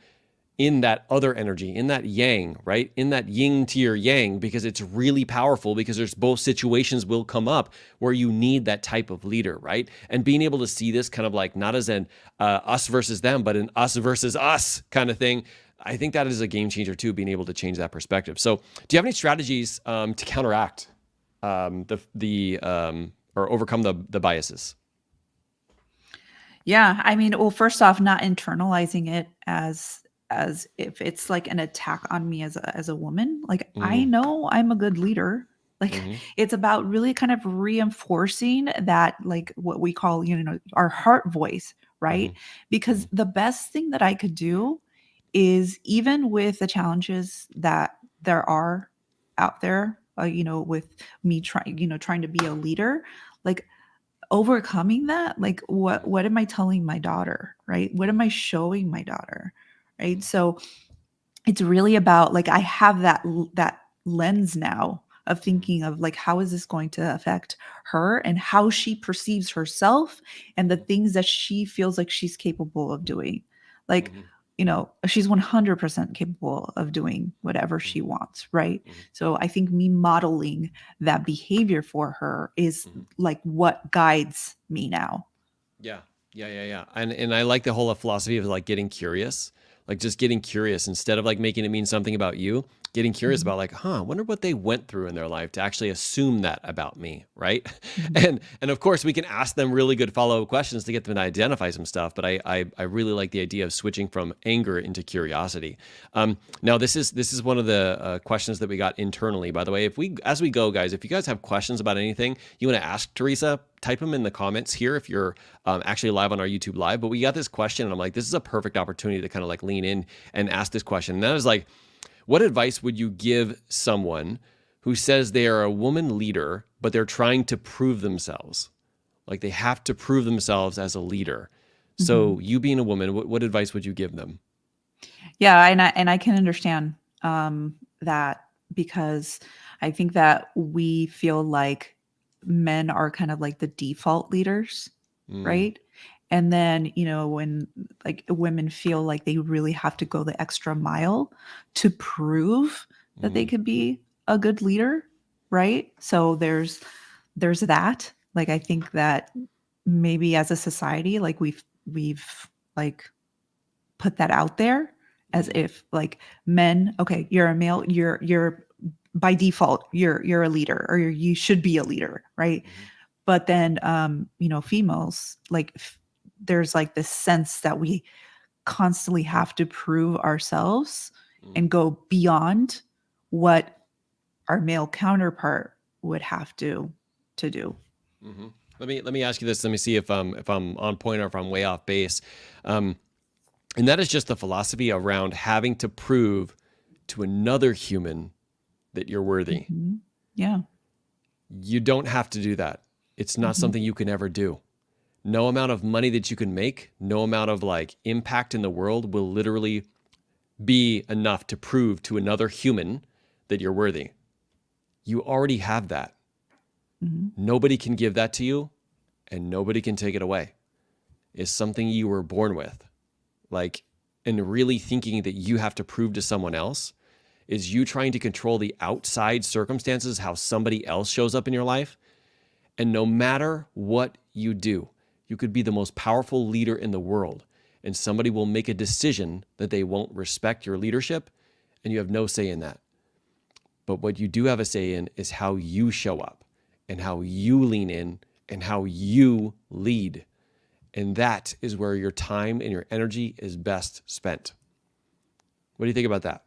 in that other energy, in that yang, right? In that yin to your yang, because it's really powerful, because there's both situations will come up where you need that type of leader, right? And being able to see this kind of like not as an us versus them, but an us versus us kind of thing. I think that is a game changer too, being able to change that perspective. So do you have any strategies to counteract or overcome the biases? Yeah, I mean, well, first off, not internalizing it as if it's like an attack on me as a woman. Like I Mm-hmm. know I'm a good leader. Like Mm-hmm. it's about really kind of reinforcing that, like what we call, our heart voice, Mm-hmm. right? Because the best thing that I could do is, even with the challenges that there are out there, with me trying to be a leader, like overcoming that, like Mm-hmm. what am I telling my daughter, right? What am I showing my daughter, right? So it's really about, like, I have that lens now of Mm-hmm. thinking of like, how is this going to affect her and how she perceives herself and the things that she feels like she's capable of doing. Like, Mm-hmm. she's 100% capable of doing whatever she Mm-hmm. wants, right? Mm-hmm. So I think me modeling that behavior for her is Mm-hmm. like what guides me now. Yeah. Yeah. And I like the whole philosophy of like getting curious, like just getting curious instead of like making it mean something about you, getting curious Mhm, about like, I wonder what they went through in their life to actually assume that about me, right? mhm. And of course we can ask them really good follow-up questions to get them to identify some stuff, but I really like the idea of switching from anger into curiosity. Now this is one of the questions that we got internally, by the way. If we as we go, guys, if you guys have questions about anything you want to ask Teresa, type them in the comments here if you're actually live on our YouTube live. But we got this question, and I'm like, this is a perfect opportunity to kind of like lean in and ask this question. And that is like, what advice would you give someone who says they are a woman leader, but they're trying to prove themselves? Like they have to prove themselves as a leader. Mhm. So you being a woman, what advice would you give them? Yeah, and I can understand that, because I think that we feel like men are kind of like the default leaders, Mm, right? And then, when like women feel like they really have to go the extra mile to prove that they mm, could be a good leader, right? So there's that. Like I think that maybe as a society, like we've like put that out there as mm, if like men, okay, you're a male, you're by default, you're a leader, or you should be a leader, right? mm, But then, females, like, there's like this sense that we constantly have to prove ourselves Mm, and go beyond what our male counterpart would have to do. mhm. Let me ask you this. Let me see if I'm on point or if I'm way off base. Um, and that is just the philosophy around having to prove to another human that you're worthy. Mhm. Yeah. You don't have to do that. It's not Mhm. something you can ever do. No amount of money that you can make, no amount of like impact in the world will literally be enough to prove to another human that you're worthy. You already have that. Mhm. Nobody can give that to you and nobody can take it away. It's something you were born with. Like, and really thinking that you have to prove to someone else is you trying to control the outside circumstances, how somebody else shows up in your life. And no matter what you do, you could be the most powerful leader in the world, and somebody will make a decision that they won't respect your leadership, and you have no say in that. But what you do have a say in is how you show up and how you lean in and how you lead. And that is where your time and your energy is best spent. What do you think about that?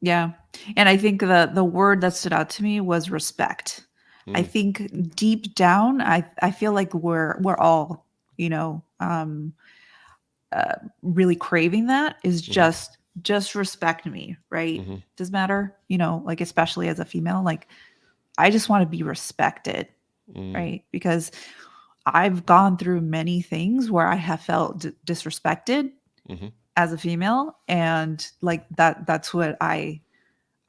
Yeah. And I think the word that stood out to me was respect. I Mm, think deep down, I feel like we're all, really craving that is mm-hmm, just respect me, right? mm-hmm, Does matter, like, especially as a female, like, I just want to be respected, mm, right? Because I've gone through many things where I have felt disrespected mm-hmm, as a female, and like that's what I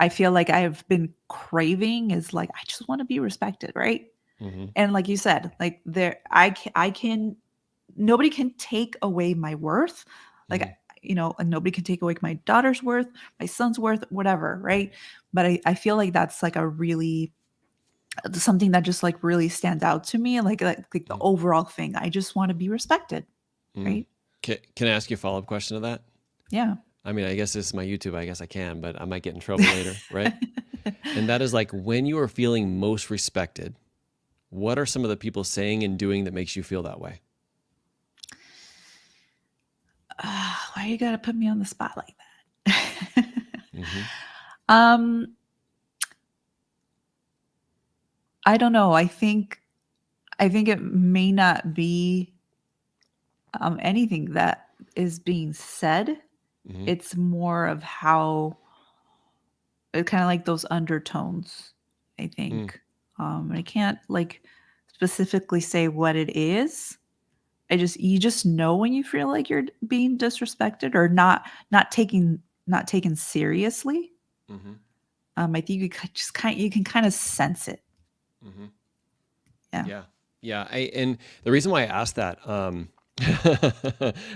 feel like I've been craving is like I just want to be respected, right? mm-hmm, And like you said, like there I can nobody can take away my worth. mm-hmm, Like, and nobody can take away my daughter's worth, my son's worth, whatever, right? But I feel like that's like a really something that just like really stands out to me, like the overall thing. I just want to be respected, mm-hmm. right? Can I ask you a follow-up question to that? Yeah. I mean, I guess this is my YouTube. I guess I can, but I might get in trouble later, right? And that is like when you are feeling most respected, what are some of the people saying and doing that makes you feel that way? Why you gotta put me on the spot like that? Mm-hmm. um, I don't know. I think it may not be anything that is being said. Mm-hmm. It's more of how it kind of like those undertones, I Mm, think. I can't like specifically say what it is. You just know when you feel like you're being disrespected or not taken seriously. mm-hmm. I think you can kind of sense it. Mm-hmm. Yeah. Yeah. Yeah. And the reason why I asked that,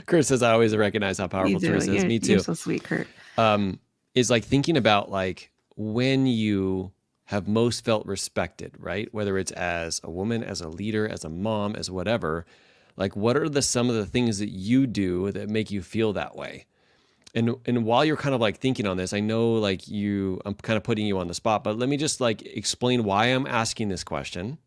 Chris says I always recognize how You powerful do. Teresa is. Me You're too. so sweet, Kurt. Um, is like thinking about like when you have most felt respected, right? Whether it's as a woman, as a leader, as a mom, as whatever, like what are some of the things that you do that make you feel that way? And while you're kind of like thinking on this, I know like I'm kind of putting you on the spot, but let me just like explain why I'm asking this question.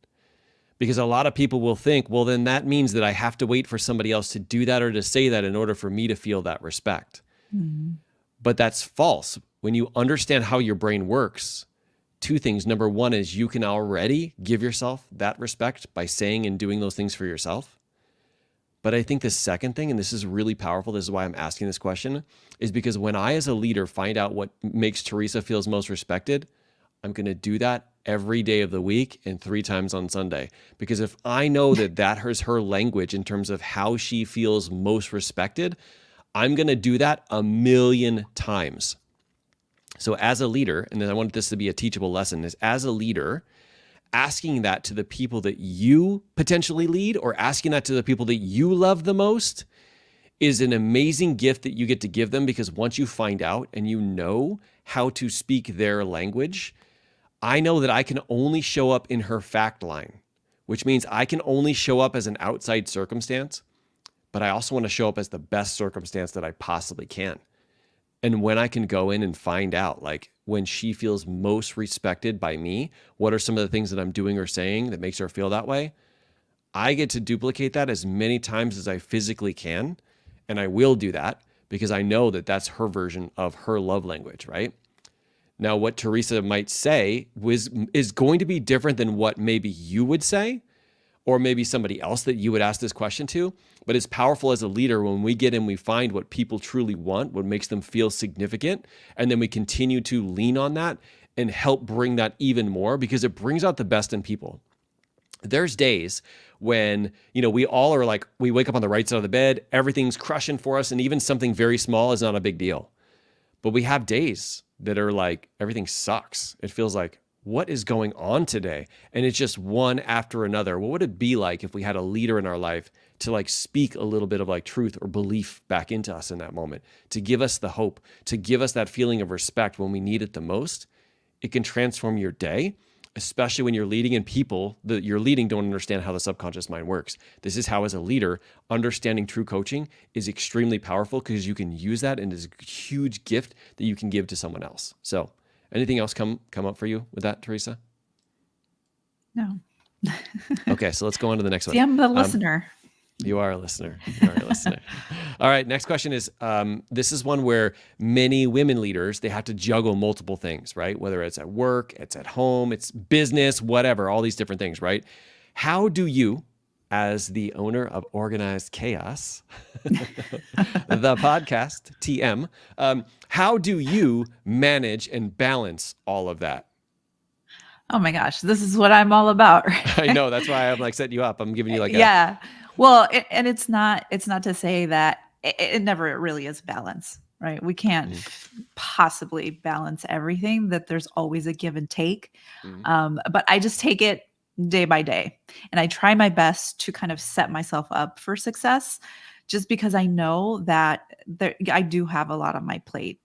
Because a lot of people will think, well, then that means that I have to wait for somebody else to do that or to say that in order for me to feel that respect. Mhm. But that's false. When you understand how your brain works, two things. Number one is you can already give yourself that respect by saying and doing those things for yourself. But I think the second thing, and this is really powerful, this is why I'm asking this question, is because when I, as a leader, find out what makes Teresa feels most respected, I'm going to do that every day of the week and 3 times on Sunday. Because if I know that that is her language in terms of how she feels most respected, I'm going to do that 1,000,000 times. So as a leader, and then I want this to be a teachable lesson, is as a leader, asking that to the people that you potentially lead or asking that to the people that you love the most is an amazing gift that you get to give them, because once you find out and you know how to speak their language, I know that I can only show up in her fact line, which means I can only show up as an outside circumstance, but I also want to show up as the best circumstance that I possibly can. And when I can go in and find out, like when she feels most respected by me, what are some of the things that I'm doing or saying that makes her feel that way? I get to duplicate that as many times as I physically can. And I will do that because I know that that's her version of her love language, right? Now, what Teresa might say is going to be different than what maybe you would say, or maybe somebody else that you would ask this question to. But it's powerful as a leader when we get in, we find what people truly want, what makes them feel significant, and then we continue to lean on that and help bring that even more, because it brings out the best in people. There's days when, we all are like, we wake up on the right side of the bed, everything's crushing for us, and even something very small is not a big deal. But we have days that are like, everything sucks. It feels like, what is going on today? And it's just one after another. What would it be like if we had a leader in our life to like speak a little bit of like truth or belief back into us in that moment, to give us the hope, to give us that feeling of respect when we need it the most? It can transform your day, especially when you're leading and people that you're leading don't understand how the subconscious mind works. This is how, as a leader, understanding true coaching is extremely powerful, because you can use that, and it's a huge gift that you can give to someone else. So anything else come up for you with that, Teresa? No. Okay, so let's go on to the next one. See, I'm the listener. You are a listener. You are a listener. All right, next question is, this is one where many women leaders, they have to juggle multiple things, right? Whether it's at work, it's at home, it's business, whatever, all these different things, right? How do you, as the owner of Organized Chaos, the podcast, TM, how do you manage and balance all of that? Oh my gosh, this is what I'm all about. I know, that's why I'm like setting you up. I'm giving you like yeah. Well, and it's not to say that it never really is balance, right? We can't possibly balance everything, that there's always a give and take. But I just take it day by day, and I try my best to kind of set myself up for success, just because I know that I do have a lot on my plate.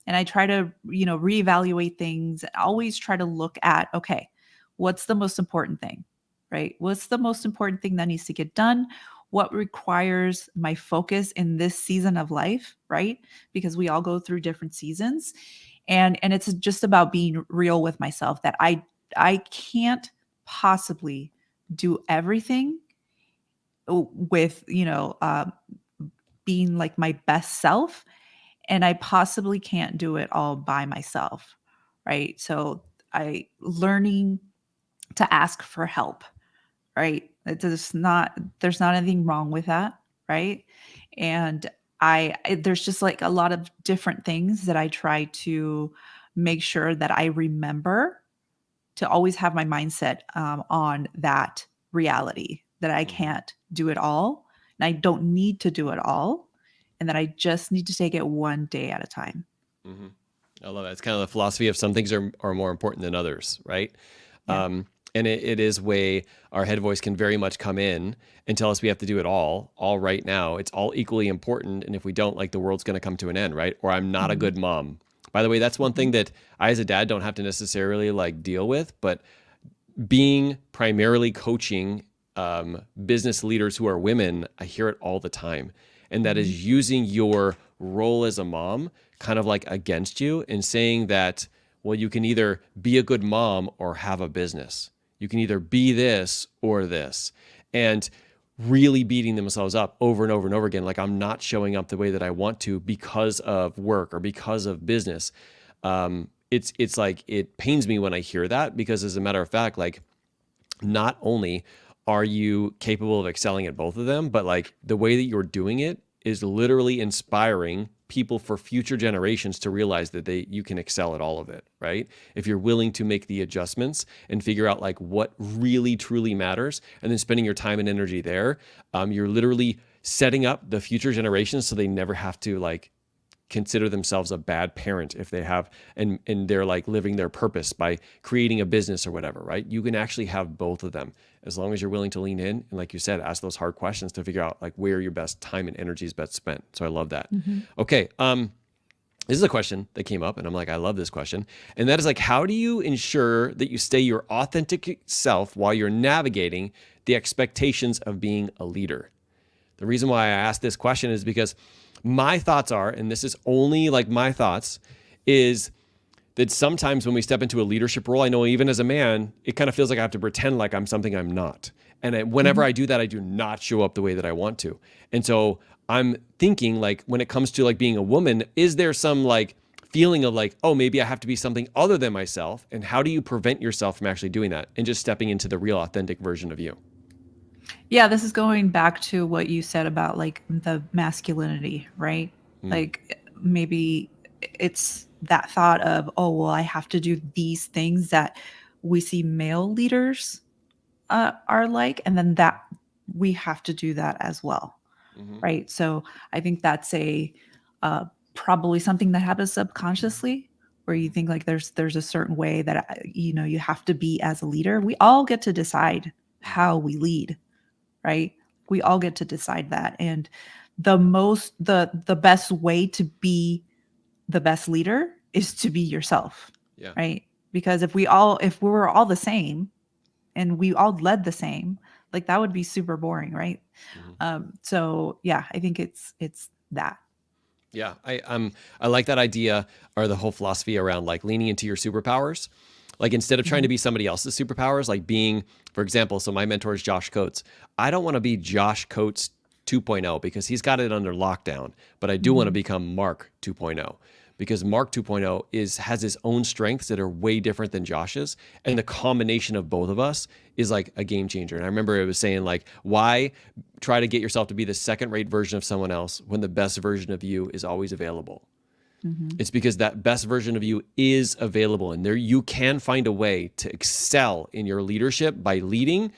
And I try to, reevaluate things, and always try to look at, okay, what's the most important thing, right? What's the most important thing that needs to get done? What requires my focus in this season of life, right? Because we all go through different seasons. And it's just about being real with myself, that I can't possibly do everything with, being like my best self. And I possibly can't do it all by myself, right? So learning to ask for help, right? There's not anything wrong with that, right? And there's just like a lot of different things that I try to make sure that I remember, to always have my mindset on that reality, that I can't do it all, and I don't need to do it all, and that I just need to take it one day at a time. I love that. It's kind of the philosophy of some things are more important than others, right? Yeah. And it is way our head voice can very much come in and tell us we have to do it all right now. It's all equally important. And if we don't, like, the world's going to come to an end, right? Or I'm not a good mom. By the way, that's one thing that I, as a dad, don't have to necessarily like deal with, but being primarily coaching business leaders who are women, I hear it all the time. And that is using your role as a mom kind of like against you, and saying that, well, you can either be a good mom or have a business. You can either be this or this. And really beating themselves up over and over and over again, like, I'm not showing up the way that I want to because of work or because of business. It's like, it pains me when I hear that, because as a matter of fact, like, not only are you capable of excelling at both of them, but like the way that you're doing it is literally inspiring people for future generations to realize that you can excel at all of it, right? If you're willing to make the adjustments and figure out like what really truly matters, and then spending your time and energy there, you're literally setting up the future generations so they never have to like consider themselves a bad parent if they have, and they're like living their purpose by creating a business or whatever, right? You can actually have both of them as long as you're willing to lean in. And like you said, ask those hard questions to figure out like where your best time and energy is best spent. So I love that. Okay. This is a question that came up, and I'm like, I love this question. And that is like, how do you ensure that you stay your authentic self while you're navigating the expectations of being a leader? The reason why I asked this question is because my thoughts are, and this is only like my thoughts, is that sometimes when we step into a leadership role, I know even as a man, it kind of feels like I have to pretend like I'm something I'm not. And whenever I do that, I do not show up the way that I want to. And so I'm thinking, like, when it comes to like being a woman, is there some like feeling of like, oh, maybe I have to be something other than myself? And how do you prevent yourself from actually doing that and just stepping into the real authentic version of you? Yeah, this is going back to what you said about like the masculinity, right? Mm, Like maybe it's that thought of, oh, well, I have to do these things that we see male leaders are like, and then that we have to do that as well, hmm right? So I think that's a uh, probably something that happens subconsciously, where you think like there's a certain way that you have to be as a leader. We all get to decide how we lead, right? We all get to decide that, and the best way to be the best leader is to be yourself, Yeah. right? Because if we were all the same and we all led the same, like that would be super boring, right? hmm So yeah, I think it's that. Yeah, I like that idea or the whole philosophy around like leaning into your superpowers. Like instead of trying to Mhm. be somebody else's superpowers, like being, for example, so my mentor is Josh Coates. I don't want to be Josh Coates 2.0 because he's got it under lockdown, but I do want to Mhm. become Mark 2.0 because Mark 2.0 has his own strengths that are way different than Josh's, and the combination of both of us is like a game changer. And I remember it was saying like, why try to get yourself to be the second rate version of someone else when the best version of you is always available? Mhm. It's because that best version of you is available, and there you can find a way to excel in your leadership by leading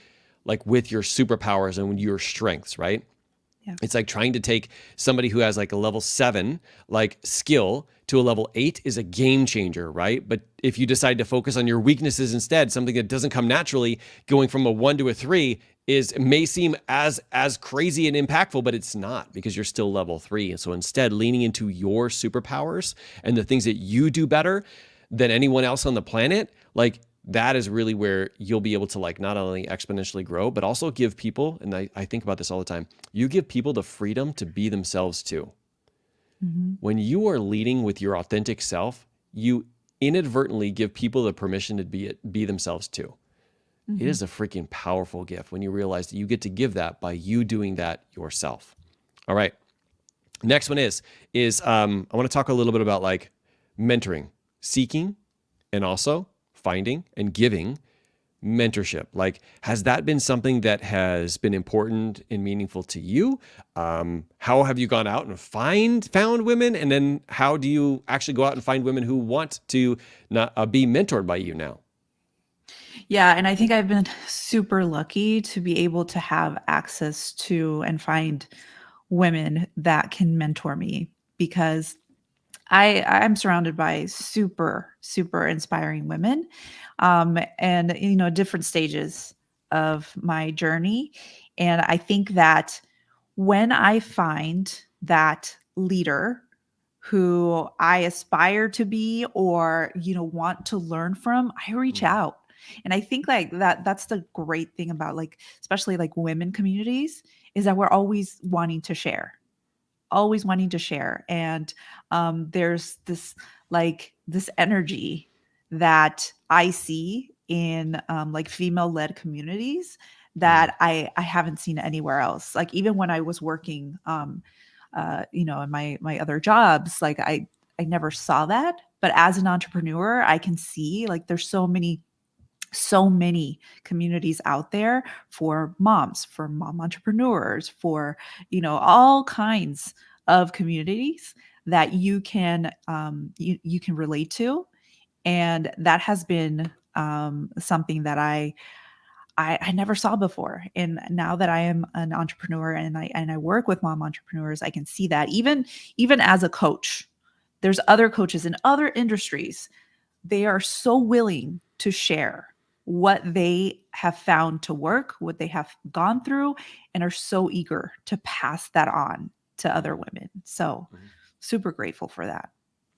like with your superpowers and your strengths, right? Yeah. It's like trying to take somebody who has like a level 7 like skill to a level 8 is a game changer, right? But if you decide to focus on your weaknesses instead, something that doesn't come naturally, going from a 1 to a 3 is may seem as crazy and impactful, but it's not because you're still level 3. And so instead, leaning into your superpowers and the things that you do better than anyone else on the planet, like that is really where you'll be able to like not only exponentially grow, but also give people, and I think about this all the time, you give people the freedom to be themselves too. Mhm. When you are leading with your authentic self, you inadvertently give people the permission to be themselves too. It Mhm. is a freaking powerful gift when you realize that you get to give that by you doing that yourself. All right. Next one is I want to talk a little bit about like mentoring, seeking, and also finding and giving mentorship. Like, has that been something that has been important and meaningful to you? How have you gone out and found women, and then how do you actually go out and find women who want to not be mentored by you now? Yeah, and I think I've been super lucky to be able to have access to and find women that can mentor me, because I'm surrounded by super inspiring women, and different stages of my journey. And I think that when I find that leader who I aspire to be, or want to learn from, I reach Mm, out. And I think like that's the great thing about, like, especially like women communities, is that we're always wanting to share. And there's this energy that I see in like female led communities mm, that I haven't seen anywhere else. Like even when I was working, in my other jobs, like I never saw that. But as an entrepreneur, I can see like there's so many communities out there for moms, for mom entrepreneurs, for all kinds of communities that you can relate to. And that has been something that I never saw before. And now that I am an entrepreneur and I work with mom entrepreneurs, I can see that even as a coach, there's other coaches in other industries. They are so willing to share what they have found to work, what they have gone through, and are so eager to pass that on to other mm, women. So mm. super grateful for that.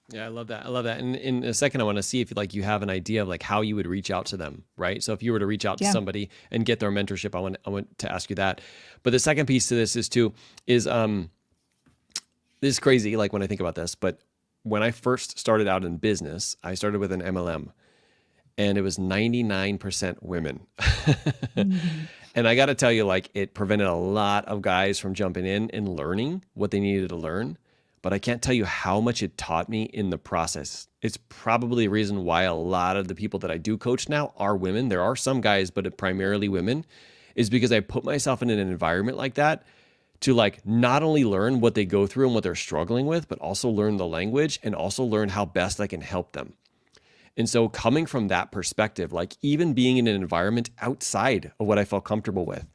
Yeah, I love that. I love that. And in a second, I want to see if like you have an idea of like how you would reach out to them, right? So if you were to reach out to Yeah. somebody and get their mentorship, I want to ask you that. But the second piece to this is this is crazy, like when I think about this, but when I first started out in business, I started with an MLM, and it was 99% women. Mhm. And I got to tell you, like, it prevented a lot of guys from jumping in and learning what they needed to learn. But I can't tell you how much it taught me in the process. It's probably a reason why a lot of the people that I do coach now are women. There are some guys, but primarily women, is because I put myself in an environment like that to like not only learn what they go through and what they're struggling with, but also learn the language and also learn how best I can help them. And so coming from that perspective, like even being in an environment outside of what I felt comfortable with,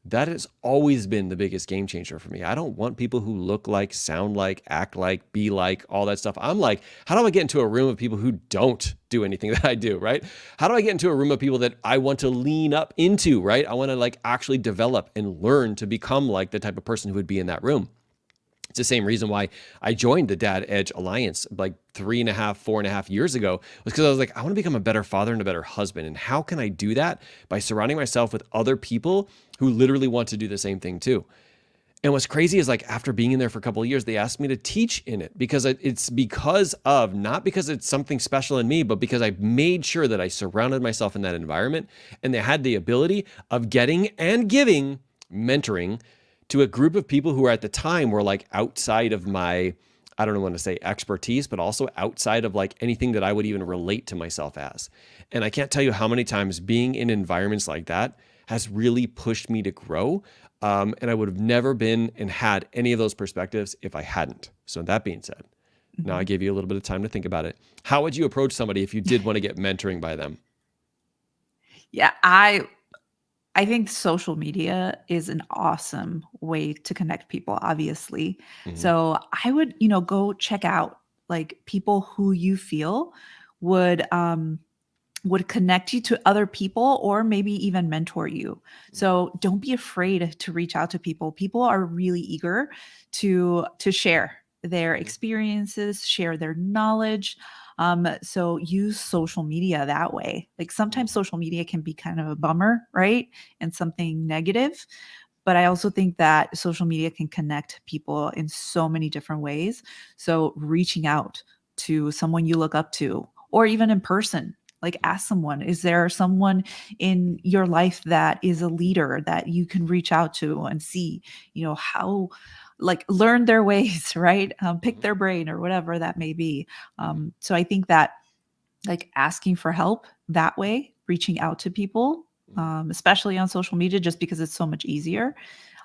that has always been the biggest game changer for me. I don't want people who look like, sound like, act like, be like, all that stuff. I'm like, how do I get into a room of people who don't do anything that I do, right? How do I get into a room of people that I want to lean up into, right? I want to like actually develop and learn to become like the type of person who would be in that room. It's the same reason why I joined the Dad Edge Alliance like 3.5, 4.5 years ago, was because I was like, I want to become a better father and a better husband. And how can I do that? By surrounding myself with other people who literally want to do the same thing too. And what's crazy is like after being in there for a couple of years, they asked me to teach in it because it's because of, not because it's something special in me, but because I made sure that I surrounded myself in that environment and they had the ability of getting and giving mentoring to a group of people who are at the time were like outside of my, I don't want to say expertise, but also outside of like anything that I would even relate to myself as. And I can't tell you how many times being in environments like that has really pushed me to grow. And I would have never been and had any of those perspectives if I hadn't. So that being said, now I gave you a little bit of time to think about it. How would you approach somebody if you did want to get mentoring by them? Yeah, I think social media is an awesome way to connect people, obviously. Mm-hmm. So I would, go check out like people who you feel would would connect you to other people or maybe even mentor you. So don't be afraid to reach out to people. People are really eager to share their experiences, share their knowledge. So use social media that way. Like sometimes social media can be kind of a bummer, right? And something negative. But I also think that social media can connect people in so many different ways. So reaching out to someone you look up to, or even in person, like ask someone, is there someone in your life that is a leader that you can reach out to and see, how, like learn their ways, right? Pick Mm-hmm. their brain or whatever that may be. So I think that like asking for help that way, reaching out to people, especially on social media, just because it's so much easier.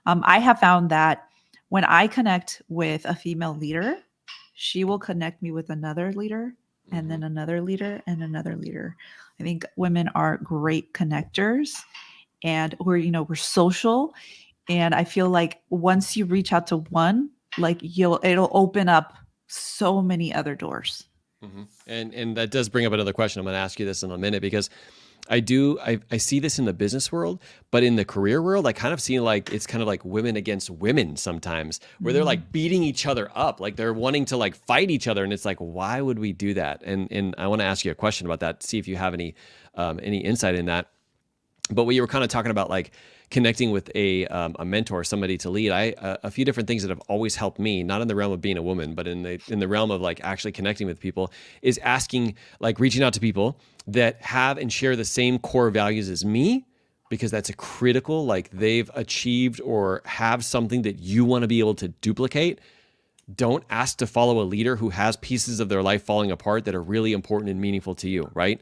I have found that when I connect with a female leader, she will connect me with another leader and Mm-hmm. then another leader and another leader. I think women are great connectors and we're social. And I feel like once you reach out to one, like it'll open up so many other doors. Mm-hmm. And that does bring up another question. I'm going to ask you this in a minute because I see this in the business world, but in the career world, I kind of see like it's kind of like women against women sometimes, where they're Mhm. like beating each other up, like they're wanting to like fight each other, and it's like, why would we do that? And I want to ask you a question about that, see if you have any insight in that. But we were kind of talking about like connecting with a mentor, somebody to lead. A few different things that have always helped me, not in the realm of being a woman, but in the realm of like actually connecting with people, is asking, like reaching out to people that have and share the same core values as me, because that's a critical, like they've achieved or have something that you want to be able to duplicate. Don't ask to follow a leader who has pieces of their life falling apart that are really important and meaningful to you, right?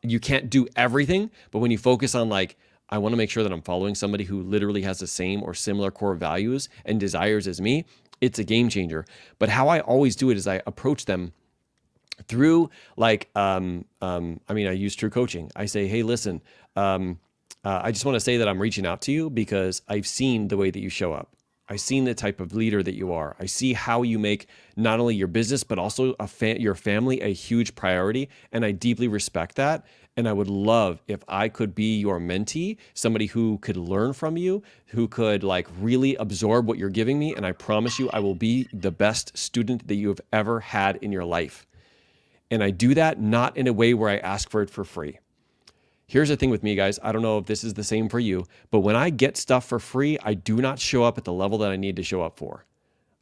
You can't do everything, but when you focus on like, I want to make sure that I'm following somebody who literally has the same or similar core values and desires as me, it's a game changer. But how I always do it is I approach them through like, I use true coaching. I say, hey, listen, I just want to say that I'm reaching out to you because I've seen the way that you show up. I've seen the type of leader that you are. I see how you make not only your business, but also your family a huge priority. And I deeply respect that. And I would love if I could be your mentee, somebody who could learn from you, who could like really absorb what you're giving me. And I promise you, I will be the best student that you have ever had in your life. And I do that not in a way where I ask for it for free. Here's the thing with me, guys. I don't know if this is the same for you, but when I get stuff for free, I do not show up at the level that I need to show up for.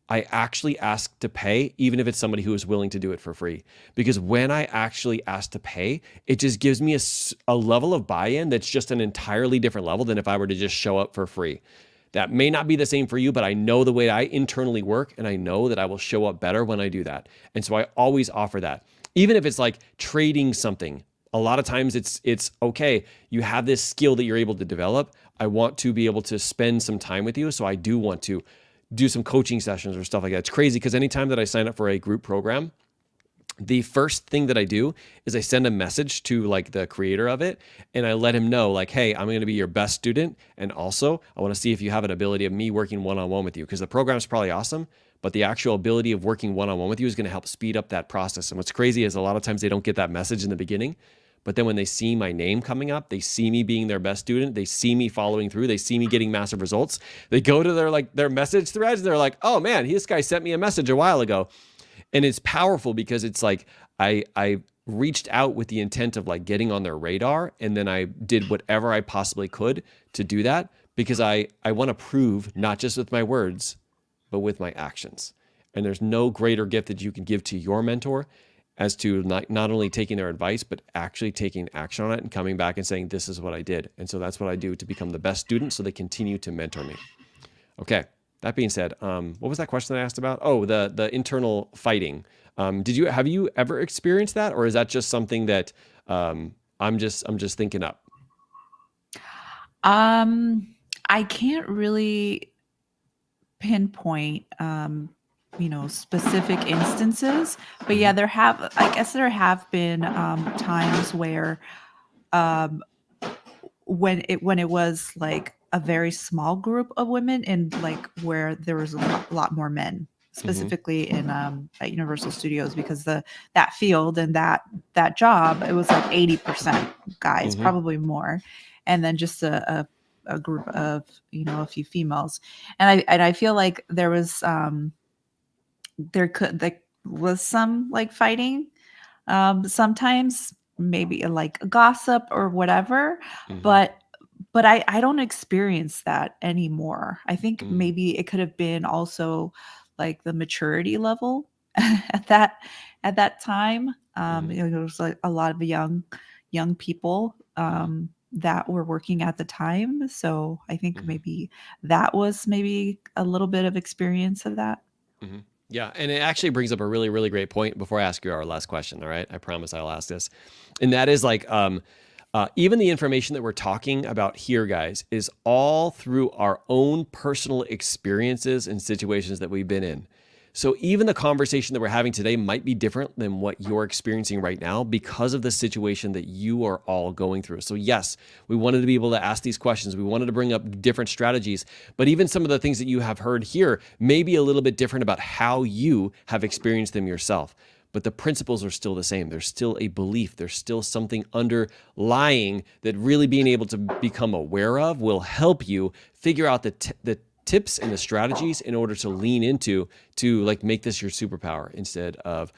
I actually ask to pay, even if it's somebody who is willing to do it for free. Because when I actually ask to pay, it just gives me a level of buy-in that's just an entirely different level than if I were to just show up for free. That may not be the same for you, but I know the way I internally work, and I know that I will show up better when I do that. And so I always offer that. Even if it's like trading something, a lot of times it's okay. You have this skill that you're able to develop. I want to be able to spend some time with you. So I do want to do some coaching sessions or stuff like that. It's crazy because anytime that I sign up for a group program, the first thing that I do is I send a message to like the creator of it, and I let him know like, hey, I'm going to be your best student. And also I want to see if you have an ability of me working one-on-one with you, because the program's probably awesome, but the actual ability of working one-on-one with you is going to help speed up that process. And what's crazy is a lot of times they don't get that message in the beginning, but then when they see my name coming up, they see me being their best student, they see me following through, they see me getting massive results. They go to their message threads and they're like, oh man, this guy sent me a message a while ago. And it's powerful because it's like I reached out with the intent of like getting on their radar, and then I did whatever I possibly could to do that, because I want to prove, not just with my words, but with my actions. And there's no greater gift that you can give to your mentor as to not only taking their advice, but actually taking action on it and coming back and saying, this is what I did. And so that's what I do to become the best student, so they continue to mentor me. Okay. That being said, what was that question I asked about? Oh, the internal fighting. Have you ever experienced that, or is that just something that I'm just thinking up? I can't really pinpoint specific instances, but yeah, I guess there have been times where when it was like a very small group of women, and like where there was a lot more men, specifically in at Universal Studios, because that field and that job, it was like 80% guys, probably more, and then just a group of a few females, and I feel like there was some like fighting, sometimes, maybe like gossip or whatever, but I don't experience that anymore. I think maybe it could have been also like the maturity level at that time. There was like a lot of young people that were working at the time, so I think maybe that was maybe a little bit of experience of that. Yeah, and it actually brings up a really, really great point before I ask you our last question, all right? I promise I'll ask this. And that is like, even the information that we're talking about here, guys, is all through our own personal experiences and situations that we've been in. So even the conversation that we're having today might be different than what you're experiencing right now because of the situation that you are all going through. So yes, we wanted to be able to ask these questions. We wanted to bring up different strategies, but even some of the things that you have heard here may be a little bit different about how you have experienced them yourself. But the principles are still the same. There's still a belief. There's still something underlying that really being able to become aware of will help you figure out the tips and the strategies in order to lean into to like make this your superpower instead of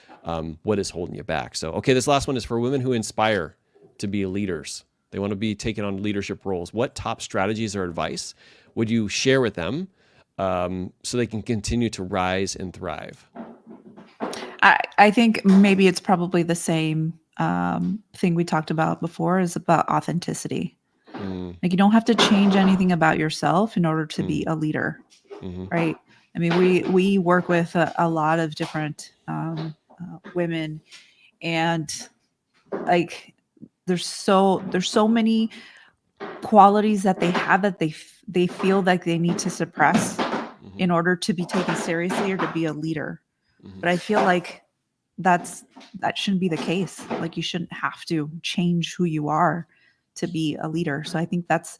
what is holding you back. So, okay, this last one is for women who inspire to be leaders. They want to be taking on leadership roles. What top strategies or advice would you share with them so they can continue to rise and thrive? I think maybe it's probably the same thing we talked about before, is about authenticity. Like, you don't have to change anything about yourself in order to be a leader, right? I mean, we work with a lot of different women, and like there's so many qualities that they have that they feel like they need to suppress in order to be taken seriously or to be a leader. But I feel like that shouldn't be the case. Like, you shouldn't have to change who you are to be a leader. So I think that's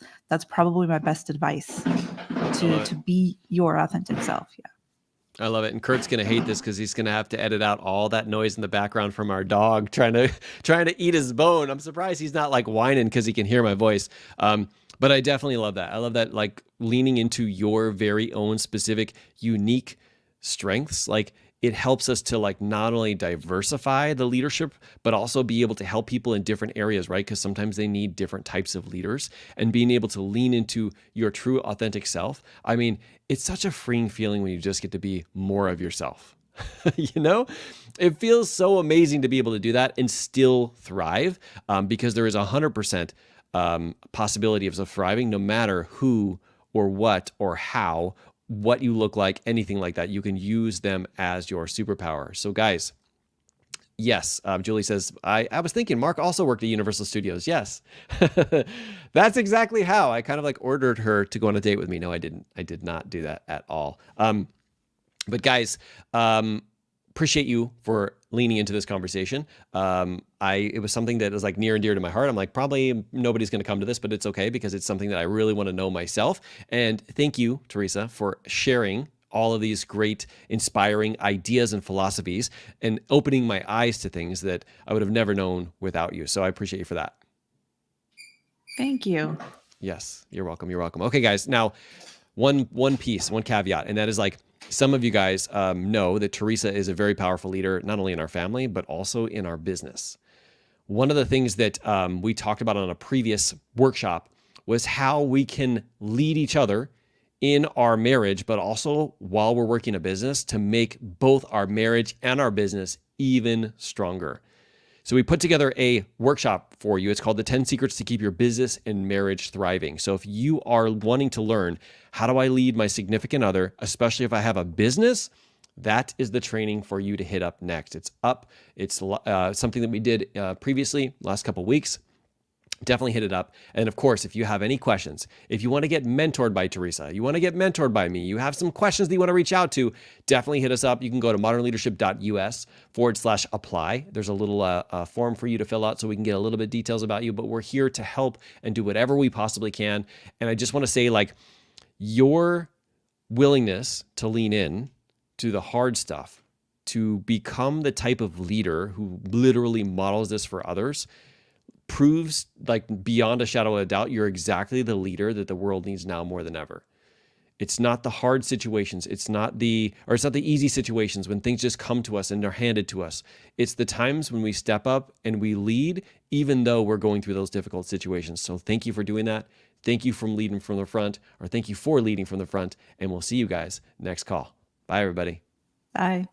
probably my best advice, to be your authentic self. Yeah. I love it. And Kurt's going to hate this because he's going to have to edit out all that noise in the background from our dog trying to eat his bone. I'm surprised he's not like whining because he can hear my voice. But I definitely love that. I love that, like leaning into your very own specific, unique strengths, like it helps us to like not only diversify the leadership, but also be able to help people in different areas, right? Because sometimes they need different types of leaders, and being able to lean into your true authentic self. I mean, it's such a freeing feeling when you just get to be more of yourself. You know, it feels so amazing to be able to do that and still thrive, because there is 100% possibility of thriving no matter who or what or how, what you look like, anything like that. You can use them as your superpower. So guys, yes, Julie says, I was thinking Mark also worked at Universal Studios. Yes, that's exactly how I kind of like ordered her to go on a date with me. No, I didn't. I did not do that at all. But guys, appreciate you for leaning into this conversation. It was something that was like near and dear to my heart. I'm like, probably nobody's going to come to this, but it's okay because it's something that I really want to know myself. And thank you, Teresa, for sharing all of these great, inspiring ideas and philosophies and opening my eyes to things that I would have never known without you. So I appreciate you for that. Thank you. Yes, you're welcome. You're welcome. Okay, guys. Now, one caveat, and that is like, some of you guys know that Teresa is a very powerful leader, not only in our family, but also in our business. One of the things that we talked about on a previous workshop was how we can lead each other in our marriage, but also while we're working a business to make both our marriage and our business even stronger. So we put together a workshop for you. It's called the 10 Secrets to Keep Your Business and Marriage Thriving. So if you are wanting to learn, how do I lead my significant other, especially if I have a business, that is the training for you to hit up next. It's up. It's something that we did previously, last couple of weeks. Definitely hit it up. And of course, if you have any questions, if you want to get mentored by Teresa, you want to get mentored by me, you have some questions that you want to reach out to, definitely hit us up. You can go to modernleadership.us/apply. There's a little form for you to fill out so we can get a little bit details about you, but we're here to help and do whatever we possibly can. And I just want to say, like, your willingnness to lean in to the hard stuff, to become the type of leader who literally models this for others, proves, like, beyond a shadow of a doubt, you're exactly the leader that the world needs now more than ever. It's not the hard situations. It's not the easy situations when things just come to us and they're handed to us. It's the times when we step up and we lead, even though we're going through those difficult situations. So thank you for doing that. Thank you for leading from the front, or thank you for leading from the front. And we'll see you guys next call. Bye, everybody. Bye.